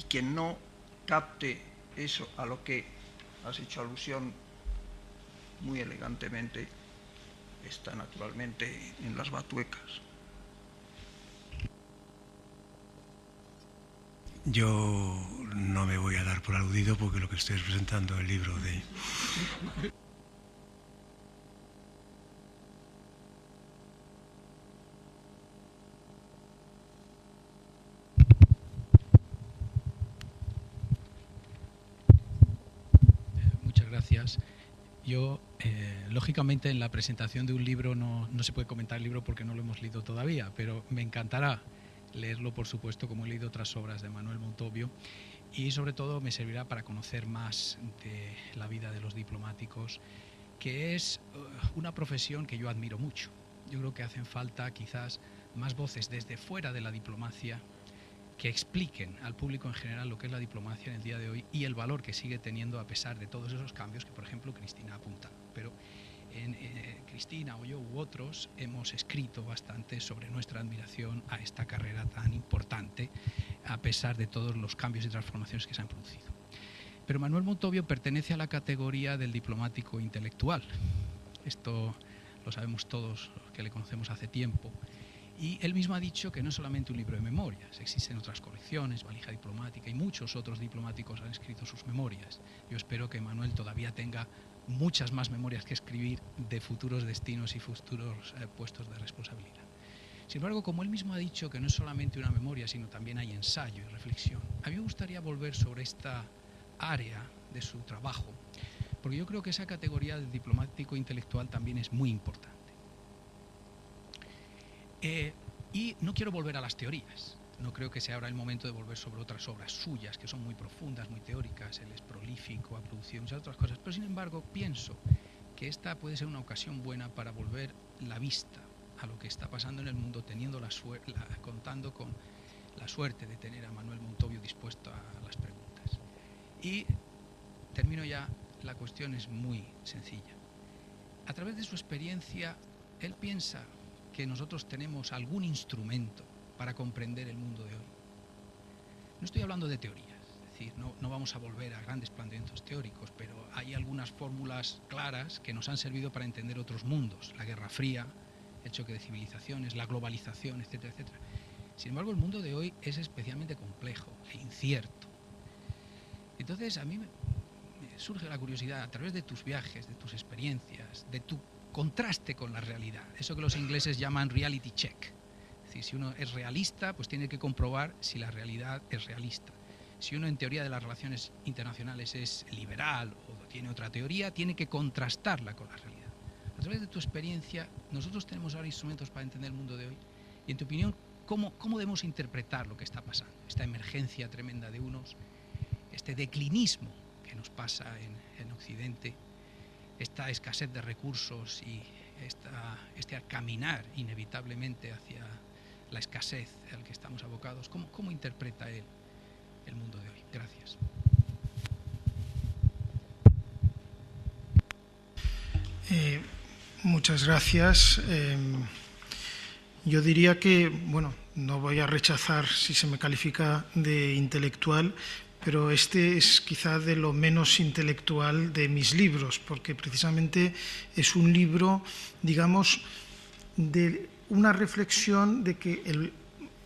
quien no capte eso a lo que has hecho alusión muy elegantemente está naturalmente en las batuecas. Yo no me voy a dar por aludido porque lo que estoy es presentando el libro de... Muchas gracias. Yo, lógicamente, en la presentación de un libro no se puede comentar el libro porque no lo hemos leído todavía, pero me encantará leerlo, por supuesto, como he leído otras obras de Manuel Montovio, y sobre todo me servirá para conocer más de la vida de los diplomáticos, que es una profesión que yo admiro mucho. Yo creo que hacen falta quizás más voces desde fuera de la diplomacia que expliquen al público en general lo que es la diplomacia en el día de hoy y el valor que sigue teniendo a pesar de todos esos cambios que, por ejemplo, Cristina apunta. Pero Cristina o yo u otros hemos escrito bastante sobre nuestra admiración a esta carrera tan importante a pesar de todos los cambios y transformaciones que se han producido. Pero Manuel Montovio pertenece a la categoría del diplomático intelectual. Esto lo sabemos todos los que le conocemos hace tiempo. Y él mismo ha dicho que no es solamente un libro de memorias, existen otras colecciones, Valija Diplomática, y muchos otros diplomáticos han escrito sus memorias. Yo espero que Manuel todavía tenga muchas más memorias que escribir de futuros destinos y futuros puestos de responsabilidad. Sin embargo, como él mismo ha dicho que no es solamente una memoria, sino también hay ensayo y reflexión, a mí me gustaría volver sobre esta área de su trabajo, porque yo creo que esa categoría del diplomático intelectual también es muy importante. Y no quiero volver a las teorías. No creo que sea ahora el momento de volver sobre otras obras suyas, que son muy profundas, muy teóricas. Él es prolífico, ha producido muchas otras cosas. Pero sin embargo, pienso que esta puede ser una ocasión buena para volver la vista a lo que está pasando en el mundo, contando con la suerte de tener a Manuel Montovio dispuesto a las preguntas. Y termino ya. La cuestión es muy sencilla. A través de su experiencia, él piensa que nosotros tenemos algún instrumento para comprender el mundo de hoy. No estoy hablando de teorías, es decir, no vamos a volver a grandes planteamientos teóricos, pero hay algunas fórmulas claras que nos han servido para entender otros mundos, la Guerra Fría, el choque de civilizaciones, la globalización, etcétera, etcétera. Sin embargo, el mundo de hoy es especialmente complejo e incierto. Entonces, a mí me surge la curiosidad, a través de tus viajes, de tus experiencias, de tu contraste con la realidad, eso que los ingleses llaman reality check. Es decir, si uno es realista, pues tiene que comprobar si la realidad es realista. Si uno en teoría de las relaciones internacionales es liberal o tiene otra teoría, tiene que contrastarla con la realidad. A a través de tu experiencia, nosotros tenemos ahora instrumentos para entender el mundo de hoy. Y en tu opinión, ¿cómo debemos interpretar lo que está pasando? Esta emergencia tremenda de unos, este declinismo que nos pasa en Occidente, esta escasez de recursos y este caminar inevitablemente hacia la escasez al que estamos abocados. ¿Cómo interpreta él el mundo de hoy? Gracias. Muchas gracias. Yo diría que, bueno, no voy a rechazar si se me califica de intelectual, pero este es quizá de lo menos intelectual de mis libros, porque precisamente es un libro, digamos, de una reflexión de que el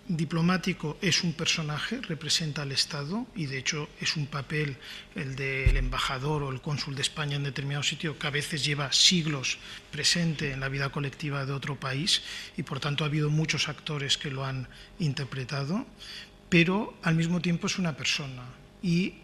diplomático es un personaje, representa al Estado, y de hecho es un papel, el del embajador o el cónsul de España en determinado sitio, que a veces lleva siglos presente en la vida colectiva de otro país, y por tanto ha habido muchos actores que lo han interpretado, pero al mismo tiempo es una persona. Y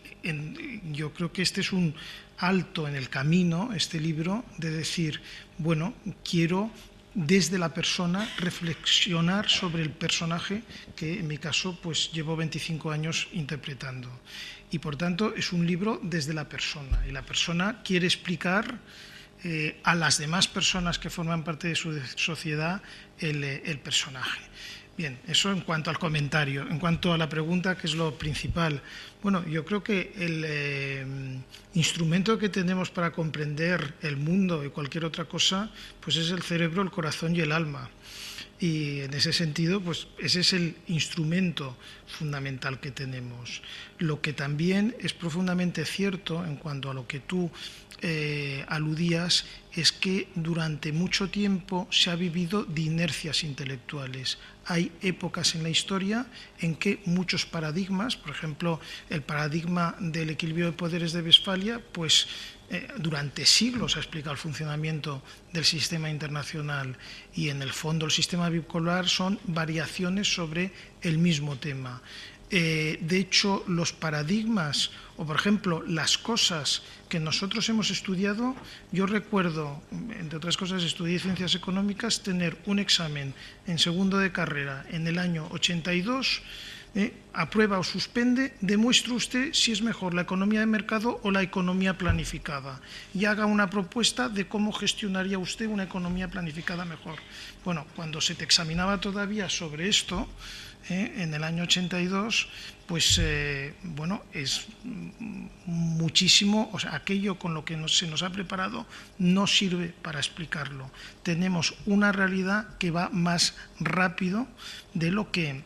yo creo que este es un alto en el camino, este libro, de decir, bueno, quiero desde la persona reflexionar sobre el personaje que en mi caso pues llevo 25 años interpretando, y por tanto es un libro desde la persona, y la persona quiere explicar a las demás personas que forman parte de su sociedad el personaje. Bien, eso en cuanto al comentario. En cuanto a la pregunta, que es lo principal, bueno, yo creo que el instrumento que tenemos para comprender el mundo y cualquier otra cosa, pues es el cerebro, el corazón y el alma. Y en ese sentido, pues ese es el instrumento fundamental que tenemos. Lo que también es profundamente cierto en cuanto a lo que tú aludías es que durante mucho tiempo se ha vivido de inercias intelectuales. Hay épocas en la historia en que muchos paradigmas, por ejemplo, el paradigma del equilibrio de poderes de Westfalia, pues durante siglos ha explicado el funcionamiento del sistema internacional, y en el fondo el sistema bipolar son variaciones sobre el mismo tema. De hecho, los paradigmas, o por ejemplo, las cosas que nosotros hemos estudiado, yo recuerdo, entre otras cosas, estudié Ciencias Económicas, tener un examen en segundo de carrera en el año 82, aprueba o suspende, demuestre usted si es mejor la economía de mercado o la economía planificada, y haga una propuesta de cómo gestionaría usted una economía planificada mejor. Bueno, cuando se te examinaba todavía sobre esto, en el año 82, pues bueno, es muchísimo, o sea, aquello con lo que se nos ha preparado no sirve para explicarlo. Tenemos una realidad que va más rápido de lo que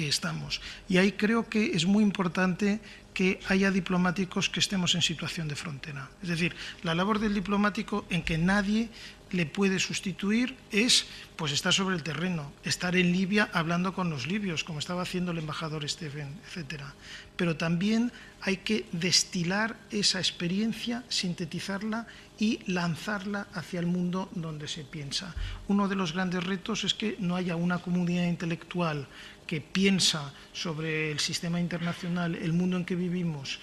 estamos. Y ahí creo que es muy importante que haya diplomáticos que estemos en situación de frontera. Es decir, la labor del diplomático, en que nadie le puede sustituir, es pues estar sobre el terreno, estar en Libia hablando con los libios, como estaba haciendo el embajador Stephen, etcétera. Pero también hay que destilar esa experiencia, sintetizarla y lanzarla hacia el mundo donde se piensa. Uno de los grandes retos es que no haya una comunidad intelectual que piensa sobre el sistema internacional, el mundo en que vivimos,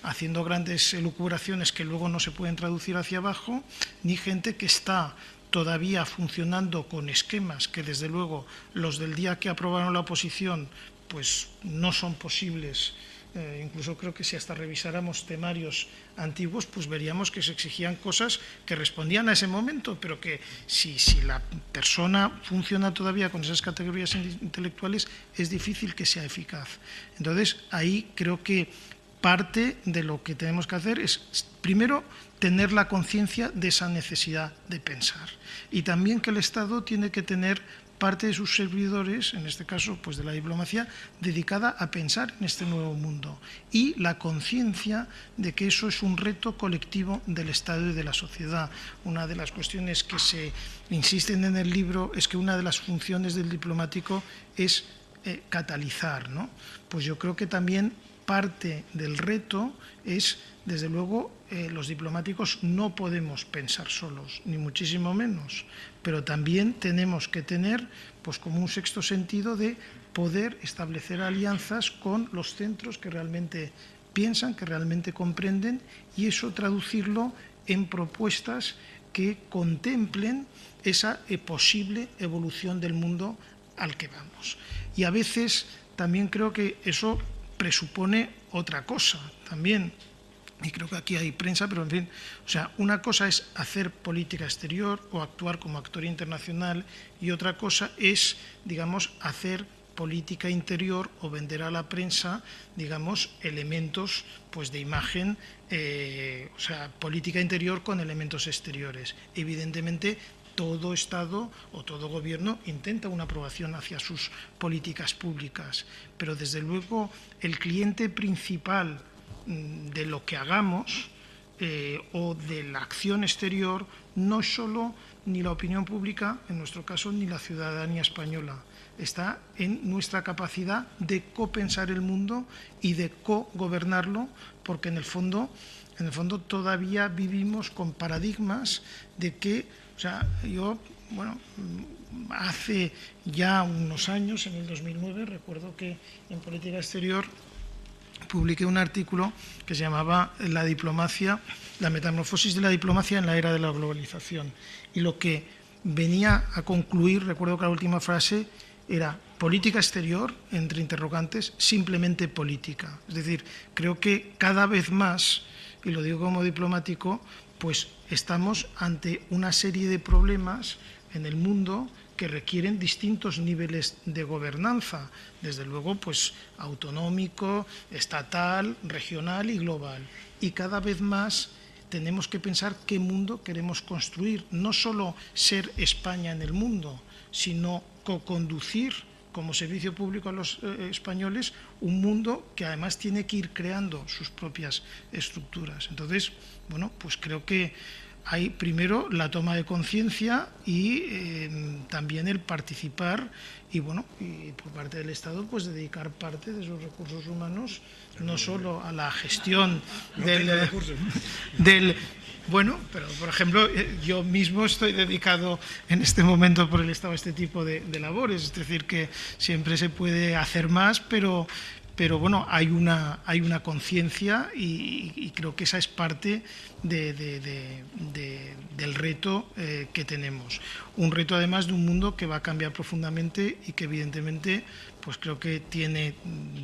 haciendo grandes elucubraciones que luego no se pueden traducir hacia abajo, ni gente que está todavía funcionando con esquemas que desde luego los del día que aprobaron la oposición pues no son posibles. Incluso creo que si hasta revisáramos temarios antiguos, pues veríamos que se exigían cosas que respondían a ese momento, pero que si la persona funciona todavía con esas categorías intelectuales, es difícil que sea eficaz. Entonces, ahí creo que parte de lo que tenemos que hacer es, primero, tener la conciencia de esa necesidad de pensar, y también que el Estado tiene que tener parte de sus servidores, en este caso pues de la diplomacia, dedicada a pensar en este nuevo mundo, y la conciencia de que eso es un reto colectivo del Estado y de la sociedad. Una de las cuestiones que se insisten en el libro es que una de las funciones del diplomático es catalizar, ¿no? Pues yo creo que también parte del reto es, desde luego, los diplomáticos no podemos pensar solos, ni muchísimo menos, pero también tenemos que tener, pues como un sexto sentido de poder establecer alianzas con los centros que realmente piensan, que realmente comprenden, y eso traducirlo en propuestas que contemplen esa posible evolución del mundo al que vamos. Y a veces también creo que eso presupone otra cosa también, y creo que aquí hay prensa, pero en fin, o sea, una cosa es hacer política exterior o actuar como actor internacional, y otra cosa es, digamos, hacer política interior o vender a la prensa, digamos, elementos pues de imagen, o sea, política interior con elementos exteriores. Evidentemente, todo Estado o todo Gobierno intenta una aprobación hacia sus políticas públicas, pero desde luego el cliente principal de lo que hagamos o de la acción exterior no es solo ni la opinión pública, en nuestro caso, ni la ciudadanía española. Está en nuestra capacidad de copensar el mundo y de cogobernarlo, porque en el fondo todavía vivimos con paradigmas de que, o sea, yo, bueno, hace ya unos años, en el 2009, recuerdo que en Política Exterior publiqué un artículo que se llamaba La diplomacia, la metamorfosis de la diplomacia en la era de la globalización. Y lo que venía a concluir, recuerdo que la última frase era política exterior, entre interrogantes, simplemente política. Es decir, creo que cada vez más, y lo digo como diplomático, pues estamos ante una serie de problemas en el mundo que requieren distintos niveles de gobernanza, desde luego pues autonómico, estatal, regional y global. Y cada vez más tenemos que pensar qué mundo queremos construir, no solo ser España en el mundo, sino co-conducir como servicio público a los españoles un mundo que además tiene que ir creando sus propias estructuras. Entonces, bueno, pues creo que hay primero la toma de conciencia y también el participar y, bueno, y por parte del Estado pues dedicar parte de sus recursos humanos no solo a la gestión del bueno, pero por ejemplo yo mismo estoy dedicado en este momento por el Estado a este tipo de labores, es decir que siempre se puede hacer más, pero bueno, hay una conciencia y creo que esa es parte del reto que tenemos. Un reto además de un mundo que va a cambiar profundamente y que evidentemente pues creo que tiene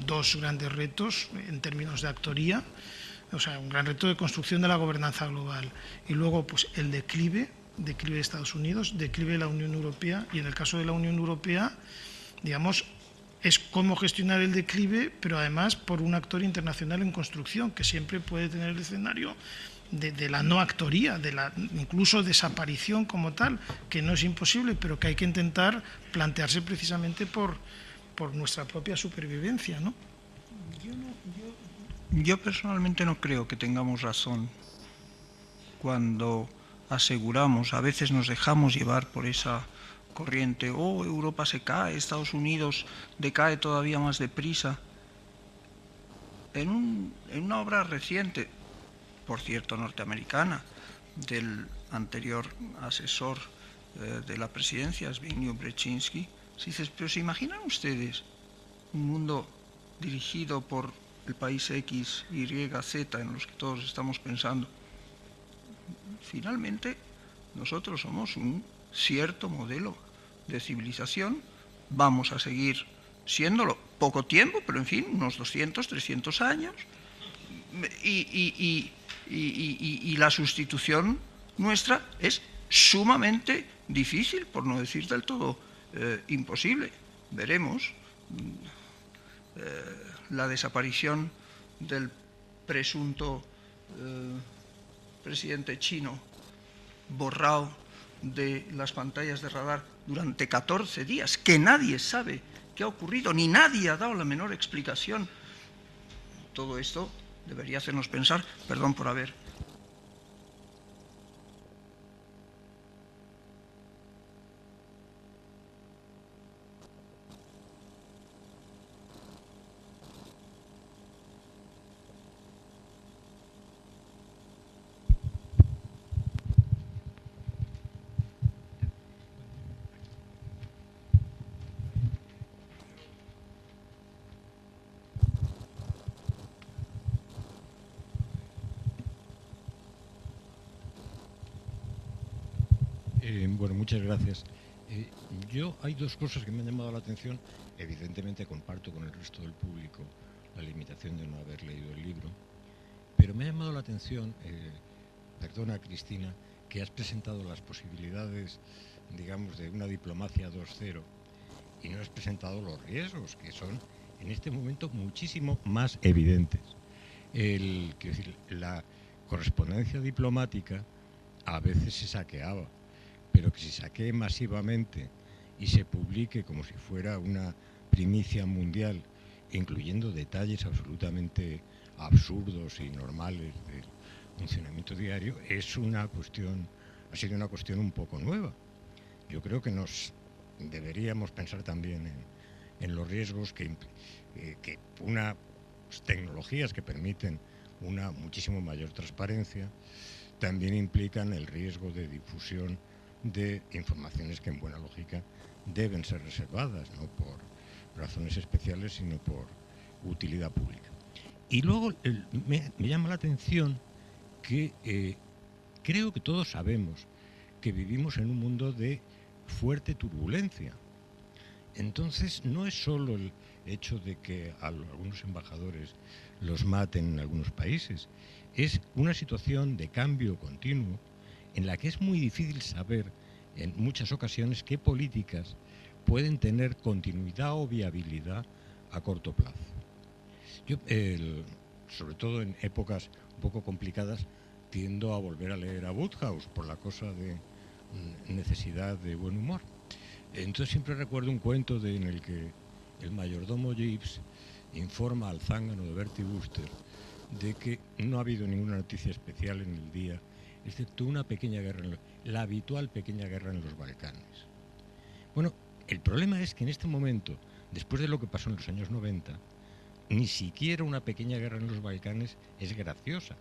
dos grandes retos en términos de actoría, o sea, un gran reto de construcción de la gobernanza global y luego pues el declive de Estados Unidos, declive de la Unión Europea y en el caso de la Unión Europea, digamos, es cómo gestionar el declive, pero además por un actor internacional en construcción, que siempre puede tener el escenario de la no actoría, de la incluso desaparición como tal, que no es imposible, pero que hay que intentar plantearse precisamente por nuestra propia supervivencia, ¿no? Yo personalmente no creo que tengamos razón cuando aseguramos, a veces nos dejamos llevar por esa corriente, Europa se cae, Estados Unidos decae todavía más deprisa. En una obra reciente, por cierto norteamericana, del anterior asesor de la presidencia, Zbigniew Brzezinski, se dice, pero ¿se imaginan ustedes un mundo dirigido por el país X, Y, Z, en los que todos estamos pensando? Finalmente, nosotros somos un cierto modelo de civilización, vamos a seguir siéndolo poco tiempo, pero en fin, unos 200, 300 años, y la sustitución nuestra es sumamente difícil, por no decir del todo imposible. Veremos la desaparición del presunto presidente chino borrado de las pantallas de radar durante 14 días, que nadie sabe qué ha ocurrido, ni nadie ha dado la menor explicación. Todo esto debería hacernos pensar, perdón por haber Bueno, muchas gracias. Hay dos cosas que me han llamado la atención. Evidentemente comparto con el resto del público la limitación de no haber leído el libro, pero me ha llamado la atención, perdona Cristina, que has presentado las posibilidades, digamos, de una diplomacia 2.0 y no has presentado los riesgos, que son en este momento muchísimo más evidentes. Quiero decir, la correspondencia diplomática a veces se saqueaba, pero que se saquee masivamente y se publique como si fuera una primicia mundial, incluyendo detalles absolutamente absurdos y normales del funcionamiento diario, ha sido una cuestión un poco nueva. Yo creo que deberíamos pensar también en los riesgos que unas tecnologías que permiten una muchísimo mayor transparencia también implican el riesgo de difusión de informaciones que en buena lógica deben ser reservadas, no por razones especiales, sino por utilidad pública. Y luego me llama la atención que creo que todos sabemos que vivimos en un mundo de fuerte turbulencia. Entonces, no es solo el hecho de que a algunos embajadores los maten en algunos países, es una situación de cambio continuo en la que es muy difícil saber en muchas ocasiones qué políticas pueden tener continuidad o viabilidad a corto plazo. Yo, sobre todo en épocas un poco complicadas, tiendo a volver a leer a Wodehouse por la cosa de necesidad de buen humor. Entonces siempre recuerdo un cuento en el que el mayordomo Jeeves informa al zángano de Bertie Wooster de que no ha habido ninguna noticia especial en el día, excepto una pequeña guerra, la habitual pequeña guerra en los Balcanes. Bueno, el problema es que en este momento, después de lo que pasó en los años 90, ni siquiera una pequeña guerra en los Balcanes es graciosa.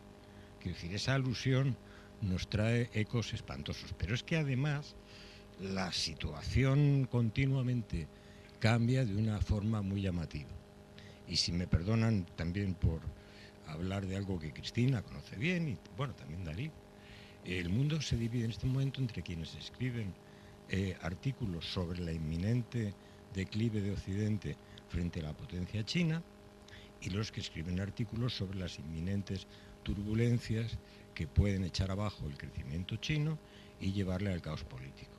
Quiero decir, esa alusión nos trae ecos espantosos. Pero es que además la situación continuamente cambia de una forma muy llamativa. Y si me perdonan también por hablar de algo que Cristina conoce bien, y bueno, también Darío, el mundo se divide en este momento entre quienes escriben artículos sobre la inminente declive de Occidente frente a la potencia china y los que escriben artículos sobre las inminentes turbulencias que pueden echar abajo el crecimiento chino y llevarle al caos político.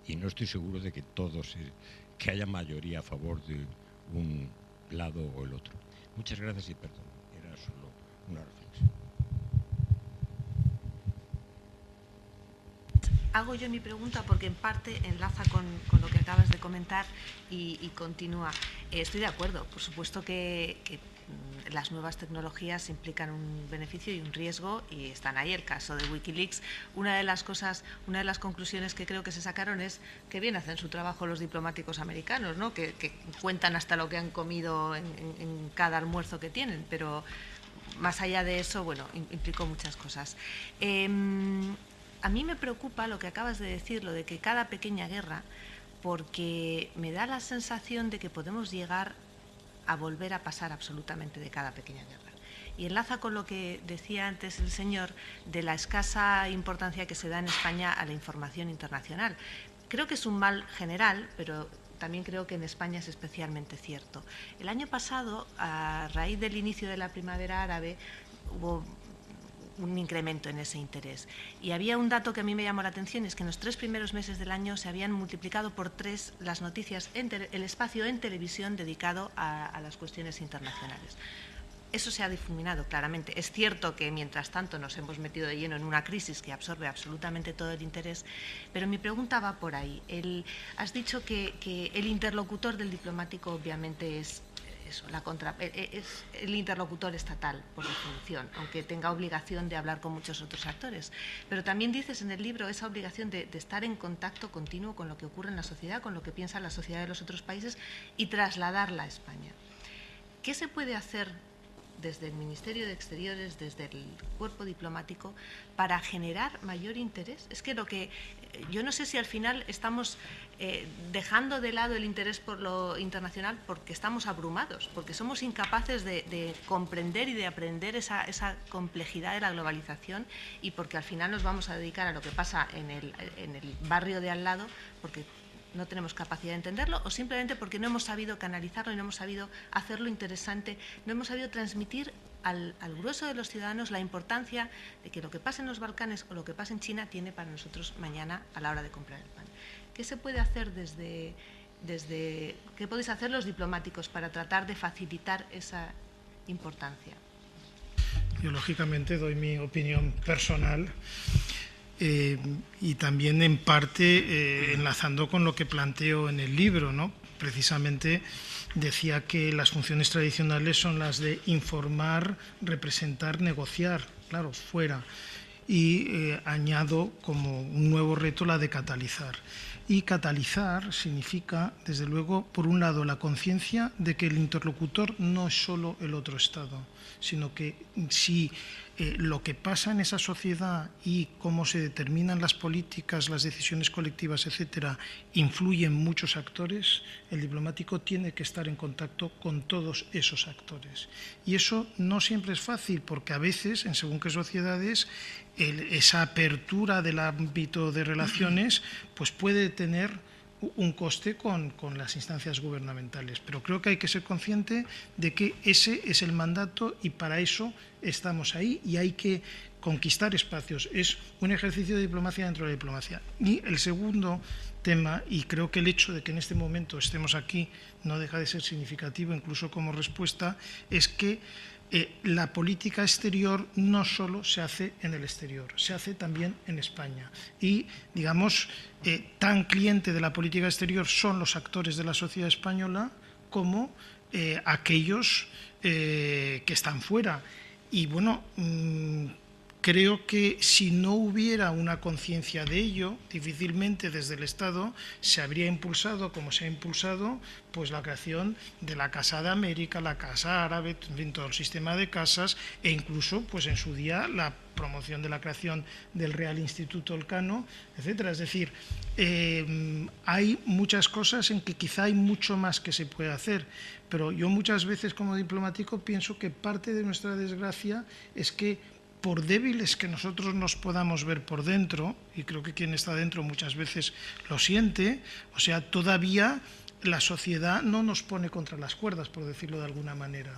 Y no estoy seguro de que haya mayoría a favor de un lado o el otro. Muchas gracias y perdón, era solo una reflexión. Hago yo mi pregunta porque en parte enlaza con lo que acabas de comentar y continúa. Estoy de acuerdo, por supuesto que las nuevas tecnologías implican un beneficio y un riesgo y están ahí. El caso de Wikileaks, una de las conclusiones que creo que se sacaron es que bien hacen su trabajo los diplomáticos americanos, ¿no? que cuentan hasta lo que han comido en cada almuerzo que tienen, pero más allá de eso, bueno, implicó muchas cosas. A mí me preocupa lo que acabas de decir, lo de que cada pequeña guerra, porque me da la sensación de que podemos llegar a volver a pasar absolutamente de cada pequeña guerra. Y enlaza con lo que decía antes el señor de la escasa importancia que se da en España a la información internacional. Creo que es un mal general, pero también creo que en España es especialmente cierto. El año pasado, a raíz del inicio de la primavera árabe, hubo un incremento en ese interés. Y había un dato que a mí me llamó la atención, es que en los 3 primeros meses del año se habían multiplicado por 3 las noticias, el espacio en televisión dedicado a las cuestiones internacionales. Eso se ha difuminado claramente. Es cierto que mientras tanto nos hemos metido de lleno en una crisis que absorbe absolutamente todo el interés, pero mi pregunta va por ahí. Has dicho que el interlocutor del diplomático obviamente es eso, es el interlocutor estatal, por definición, aunque tenga obligación de hablar con muchos otros actores. Pero también dices en el libro esa obligación de estar en contacto continuo con lo que ocurre en la sociedad, con lo que piensa la sociedad de los otros países y trasladarla a España. ¿Qué se puede hacer desde el Ministerio de Exteriores, desde el cuerpo diplomático, para generar mayor interés? Es que yo no sé si al final estamos dejando de lado el interés por lo internacional porque estamos abrumados, porque somos incapaces de comprender y de aprender esa complejidad de la globalización, y porque al final nos vamos a dedicar a lo que pasa en el barrio de al lado, porque no tenemos capacidad de entenderlo, o simplemente porque no hemos sabido canalizarlo y no hemos sabido hacerlo interesante, no hemos sabido transmitir al grueso de los ciudadanos la importancia de que lo que pasa en los Balcanes o lo que pasa en China tiene para nosotros mañana a la hora de comprar el pan. ¿Qué se puede hacer qué podéis hacer los diplomáticos para tratar de facilitar esa importancia? Yo, lógicamente, doy mi opinión personal. Y también en parte enlazando con lo que planteo en el libro, ¿no? Precisamente decía que las funciones tradicionales son las de informar, representar, negociar, claro, fuera, y añado como un nuevo reto la de catalizar. Y catalizar significa, desde luego, por un lado, la conciencia de que el interlocutor no es solo el otro Estado, sino que si lo que pasa en esa sociedad y cómo se determinan las políticas, las decisiones colectivas, etcétera, influyen muchos actores, el diplomático tiene que estar en contacto con todos esos actores. Y eso no siempre es fácil, porque a veces, en según qué sociedades, esa apertura del ámbito de relaciones pues puede tener un coste con las instancias gubernamentales, pero creo que hay que ser consciente de que ese es el mandato y para eso estamos ahí y hay que conquistar espacios. Es un ejercicio de diplomacia dentro de la diplomacia. Y el segundo tema, y creo que el hecho de que en este momento estemos aquí no deja de ser significativo, incluso como respuesta, es que la política exterior no solo se hace en el exterior, se hace también en España. Y, digamos, tan cliente de la política exterior son los actores de la sociedad española como aquellos que están fuera. Y, bueno, creo que si no hubiera una conciencia de ello, difícilmente desde el Estado se habría impulsado, como se ha impulsado, pues la creación de la Casa de América, la Casa Árabe, en fin, todo el sistema de casas, e incluso, pues en su día, la promoción de la creación del Real Instituto Elcano, etcétera. Es decir, hay muchas cosas en que quizá hay mucho más que se puede hacer, pero yo muchas veces como diplomático pienso que parte de nuestra desgracia es que por débiles que nosotros nos podamos ver por dentro, y creo que quien está dentro muchas veces lo siente, o sea, todavía la sociedad no nos pone contra las cuerdas, por decirlo de alguna manera.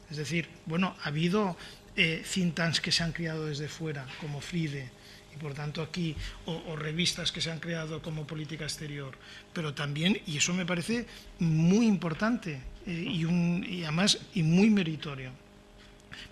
Es decir, bueno, ha habido think tanks que se han creado desde fuera, como FRIDE, y por tanto aquí, o revistas que se han creado como política exterior, pero también, y eso me parece muy importante, y además y muy meritorio.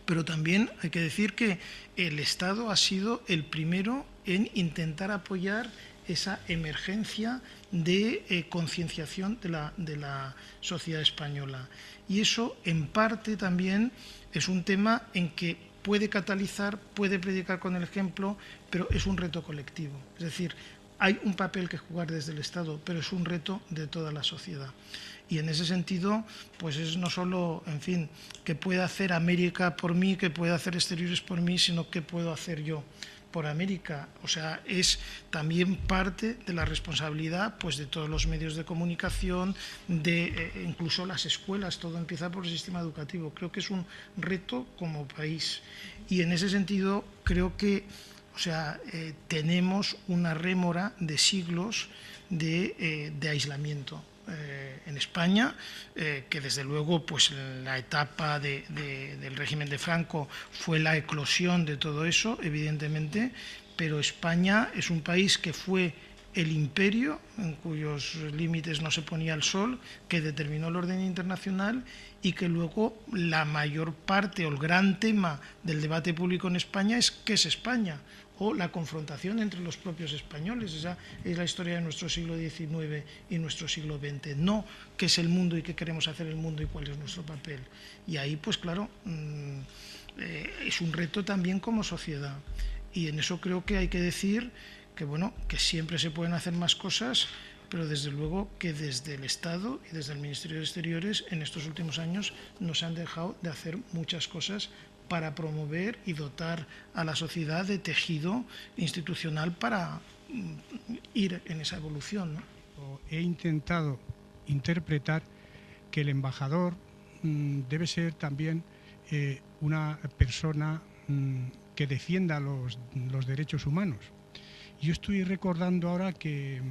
Pero también hay que decir que el Estado ha sido el primero en intentar apoyar esa emergencia de concienciación de la sociedad española. Y eso, en parte, también es un tema en que puede catalizar, puede predicar con el ejemplo, pero es un reto colectivo. Es decir, hay un papel que jugar desde el Estado, pero es un reto de toda la sociedad. Y en ese sentido, pues es no solo, en fin, que pueda hacer América por mí, que pueda hacer Exteriores por mí, sino que puedo hacer yo por América. O sea, es también parte de la responsabilidad pues de todos los medios de comunicación, de incluso las escuelas, todo empieza por el sistema educativo. Creo que es un reto como país. Y en ese sentido, creo que tenemos una rémora de siglos de aislamiento. En España, que desde luego pues la etapa del régimen de Franco fue la eclosión de todo eso, evidentemente, pero España es un país que fue el imperio, en cuyos límites no se ponía el sol, que determinó el orden internacional y que luego la mayor parte o el gran tema del debate público en España es ¿qué es España? O la confrontación entre los propios españoles. Esa es la historia de nuestro siglo XIX y nuestro siglo XX. No qué es el mundo y qué queremos hacer el mundo y cuál es nuestro papel. Y ahí, pues claro, es un reto también como sociedad. Y en eso creo que hay que decir que, bueno, que siempre se pueden hacer más cosas, pero desde luego que desde el Estado y desde el Ministerio de Exteriores en estos últimos años nos han dejado de hacer muchas cosas para promover y dotar a la sociedad de tejido institucional para ir en esa evolución, ¿no? He intentado interpretar que el embajador debe ser también una persona que defienda los derechos humanos. Yo estoy recordando ahora que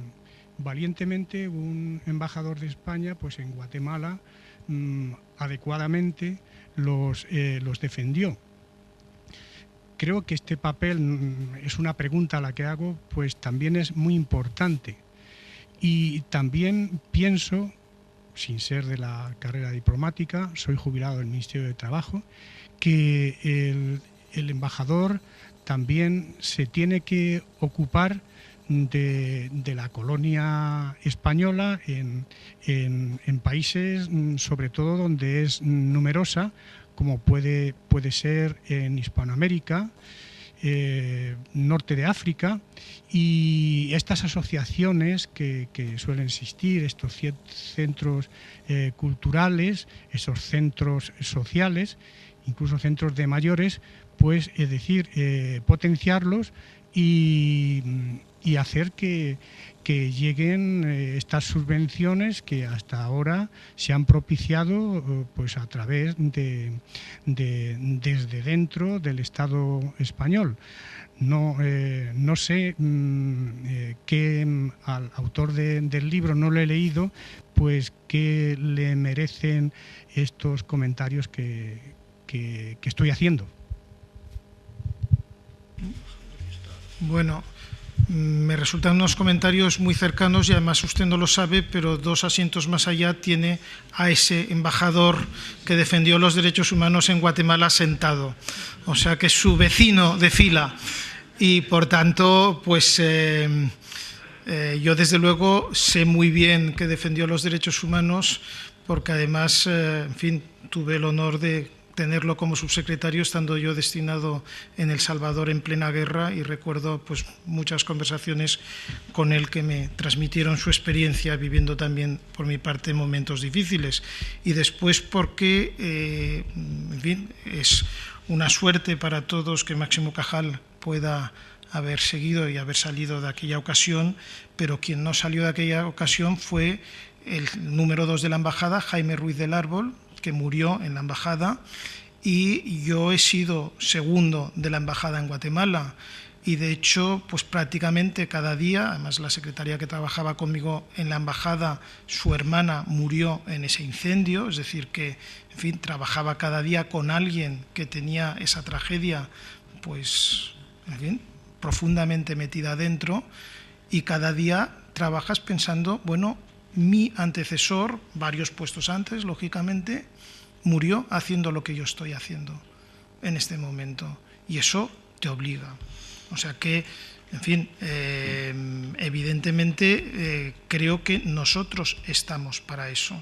valientemente un embajador de España, pues en Guatemala, adecuadamente los defendió. Creo que este papel, es una pregunta a la que hago, pues también es muy importante. Y también pienso, sin ser de la carrera diplomática, soy jubilado del Ministerio de Trabajo, que el embajador también se tiene que ocupar de la colonia española en países, sobre todo donde es numerosa, como puede ser en Hispanoamérica, norte de África, y estas asociaciones que suelen existir, estos centros culturales, esos centros sociales, incluso centros de mayores, pues es decir, potenciarlos y hacer que lleguen estas subvenciones que hasta ahora se han propiciado pues a través desde dentro del Estado español. No sé qué al autor del libro, no lo he leído, pues qué le merecen estos comentarios que estoy haciendo. Bueno, me resultan unos comentarios muy cercanos y además usted no lo sabe, pero 2 asientos más allá tiene a ese embajador que defendió los derechos humanos en Guatemala sentado. O sea que es su vecino de fila y por tanto, pues yo desde luego sé muy bien que defendió los derechos humanos porque además, en fin, tuve el honor de tenerlo como subsecretario estando yo destinado en El Salvador en plena guerra y recuerdo pues muchas conversaciones con él que me transmitieron su experiencia viviendo también por mi parte momentos difíciles y después porque en fin, es una suerte para todos que Máximo Cajal pueda haber seguido y haber salido de aquella ocasión, pero quien no salió de aquella ocasión fue el número 2 de la embajada, Jaime Ruiz del Árbol, que murió en la embajada, y yo he sido segundo de la embajada en Guatemala y de hecho pues prácticamente cada día, además la secretaria que trabajaba conmigo en la embajada, su hermana murió en ese incendio, es decir que en fin trabajaba cada día con alguien que tenía esa tragedia pues en fin profundamente metida dentro y cada día trabajas pensando, bueno, mi antecesor, varios puestos antes, lógicamente, murió haciendo lo que yo estoy haciendo en este momento. Y eso te obliga. O sea que, en fin, evidentemente creo que nosotros estamos para eso.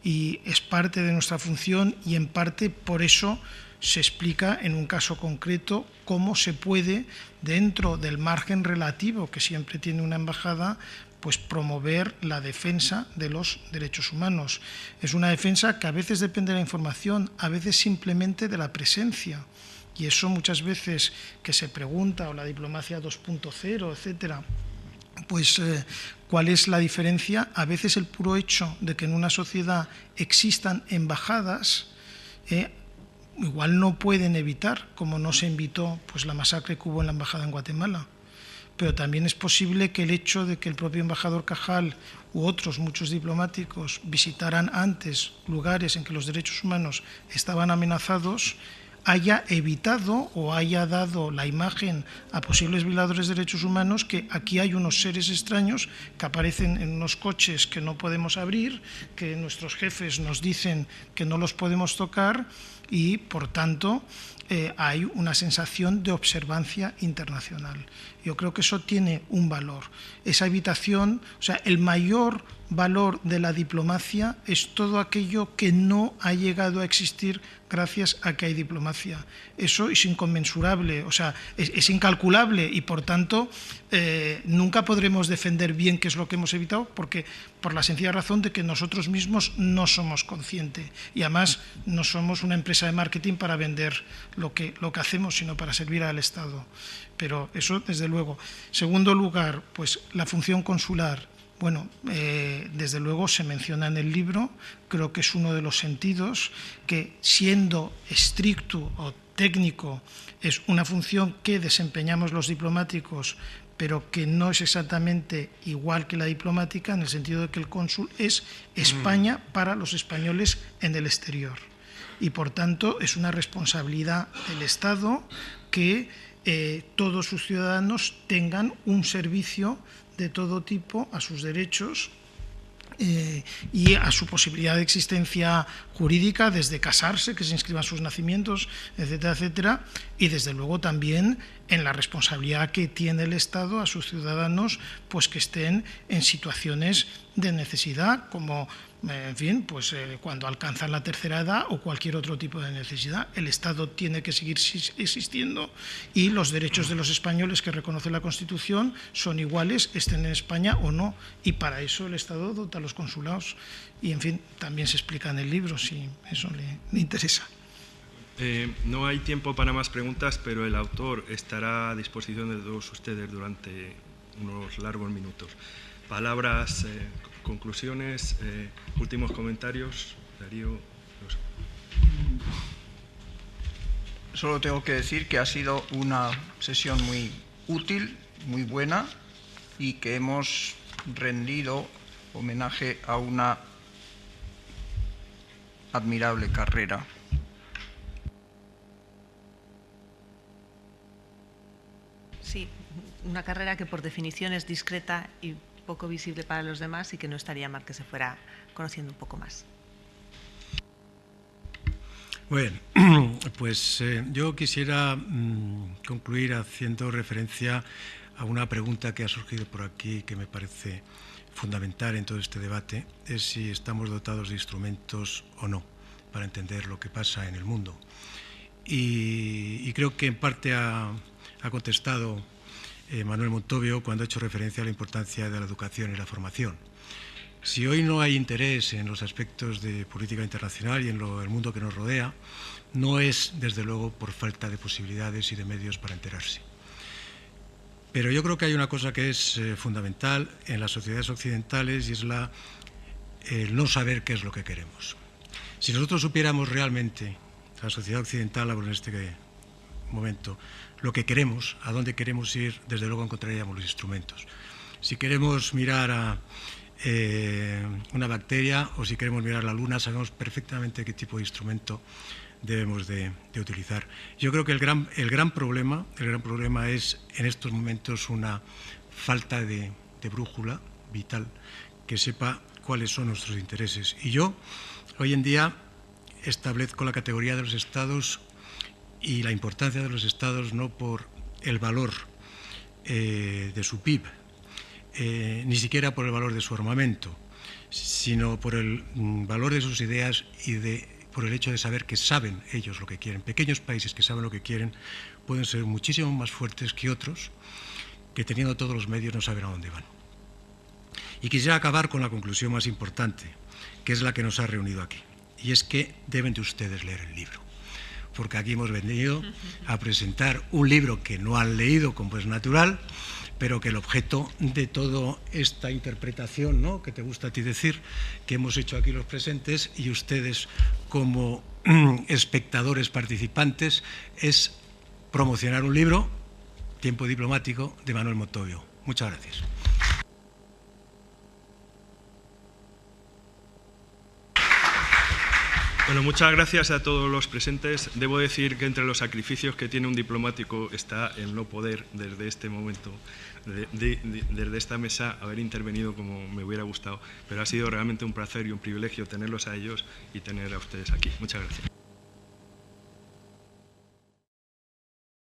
Y es parte de nuestra función y en parte por eso se explica en un caso concreto cómo se puede, dentro del margen relativo que siempre tiene una embajada, pues promover la defensa de los derechos humanos. Es una defensa que a veces depende de la información, a veces simplemente de la presencia. Y eso muchas veces que se pregunta, o la diplomacia 2.0, etcétera, pues ¿cuál es la diferencia? A veces el puro hecho de que en una sociedad existan embajadas, igual no pueden evitar, como no se evitó pues la masacre que hubo en la embajada en Guatemala. Pero también es posible que el hecho de que el propio embajador Cajal u otros muchos diplomáticos visitaran antes lugares en que los derechos humanos estaban amenazados haya evitado o haya dado la imagen a posibles violadores de derechos humanos que aquí hay unos seres extraños que aparecen en unos coches que no podemos abrir, que nuestros jefes nos dicen que no los podemos tocar y, por tanto, hay una sensación de observancia internacional. Yo creo que eso tiene un valor. Esa evitación, o sea, el mayor valor de la diplomacia es todo aquello que no ha llegado a existir gracias a que hay diplomacia. Eso es inconmensurable, o sea, es incalculable y, por tanto, nunca podremos defender bien qué es lo que hemos evitado, porque por la sencilla razón de que nosotros mismos no somos conscientes y además no somos una empresa de marketing para vender lo que hacemos, sino para servir al Estado. Pero eso, desde luego. Segundo lugar, pues la función consular. Bueno, desde luego se menciona en el libro, creo que es uno de los sentidos que, siendo estricto o técnico, es una función que desempeñamos los diplomáticos, pero que no es exactamente igual que la diplomática, en el sentido de que el cónsul es España para los españoles en el exterior. Y, por tanto, es una responsabilidad del Estado que todos sus ciudadanos tengan un servicio de todo tipo a sus derechos y a su posibilidad de existencia jurídica, desde casarse, que se inscriban sus nacimientos, etcétera, etcétera, y desde luego también en la responsabilidad que tiene el Estado a sus ciudadanos, pues que estén en situaciones de necesidad, como en fin, pues cuando alcanzan la tercera edad o cualquier otro tipo de necesidad. El Estado tiene que seguir existiendo y los derechos de los españoles que reconoce la Constitución son iguales, estén en España o no, y para eso el Estado dota a los consulados. Y, en fin, también se explica en el libro, si eso le interesa. No hay tiempo para más preguntas, pero el autor estará a disposición de todos ustedes durante unos largos minutos. Palabras, conclusiones, últimos comentarios. Darío. Solo tengo que decir que ha sido una sesión muy útil, muy buena, y que hemos rendido homenaje a una admirable carrera. Sí, una carrera que por definición es discreta y poco visible para los demás, y que no estaría mal que se fuera conociendo un poco más. Bueno, pues yo quisiera concluir haciendo referencia a una pregunta que ha surgido por aquí, que me parece fundamental en todo este debate, es si estamos dotados de instrumentos o no para entender lo que pasa en el mundo. Y creo que en parte ha contestado Manuel Montovio cuando ha hecho referencia a la importancia de la educación y la formación. Si hoy no hay interés en los aspectos de política internacional y en el mundo que nos rodea, no es, desde luego, por falta de posibilidades y de medios para enterarse. Pero yo creo que hay una cosa que es fundamental en las sociedades occidentales, y es el no saber qué es lo que queremos. Si nosotros supiéramos realmente, la sociedad occidental, hablo en este momento, lo que queremos, a dónde queremos ir, desde luego encontraríamos los instrumentos. Si queremos mirar a una bacteria o si queremos mirar la luna, sabemos perfectamente qué tipo de instrumento debemos de utilizar. Yo creo que el gran problema es en estos momentos una falta de brújula vital que sepa cuáles son nuestros intereses. Y yo hoy en día establezco la categoría de los estados y la importancia de los estados no por el valor de su PIB, ni siquiera por el valor de su armamento, sino por el valor de sus ideas y por el hecho de saber que saben ellos lo que quieren. Pequeños países que saben lo que quieren pueden ser muchísimo más fuertes que otros que, teniendo todos los medios, no saben a dónde van. Y quisiera acabar con la conclusión más importante, que es la que nos ha reunido aquí, y es que deben de ustedes leer el libro, porque aquí hemos venido a presentar un libro que no han leído, como es natural, pero que el objeto de toda esta interpretación, ¿no?, que te gusta a ti decir, que hemos hecho aquí los presentes y ustedes como espectadores participantes, es promocionar un libro, Tiempo diplomático, de Manuel Montovio. Muchas gracias. Bueno, muchas gracias a todos los presentes. Debo decir que entre los sacrificios que tiene un diplomático está el no poder, desde este momento, desde esta mesa, haber intervenido como me hubiera gustado. Pero ha sido realmente un placer y un privilegio tenerlos a ellos y tener a ustedes aquí. Muchas gracias.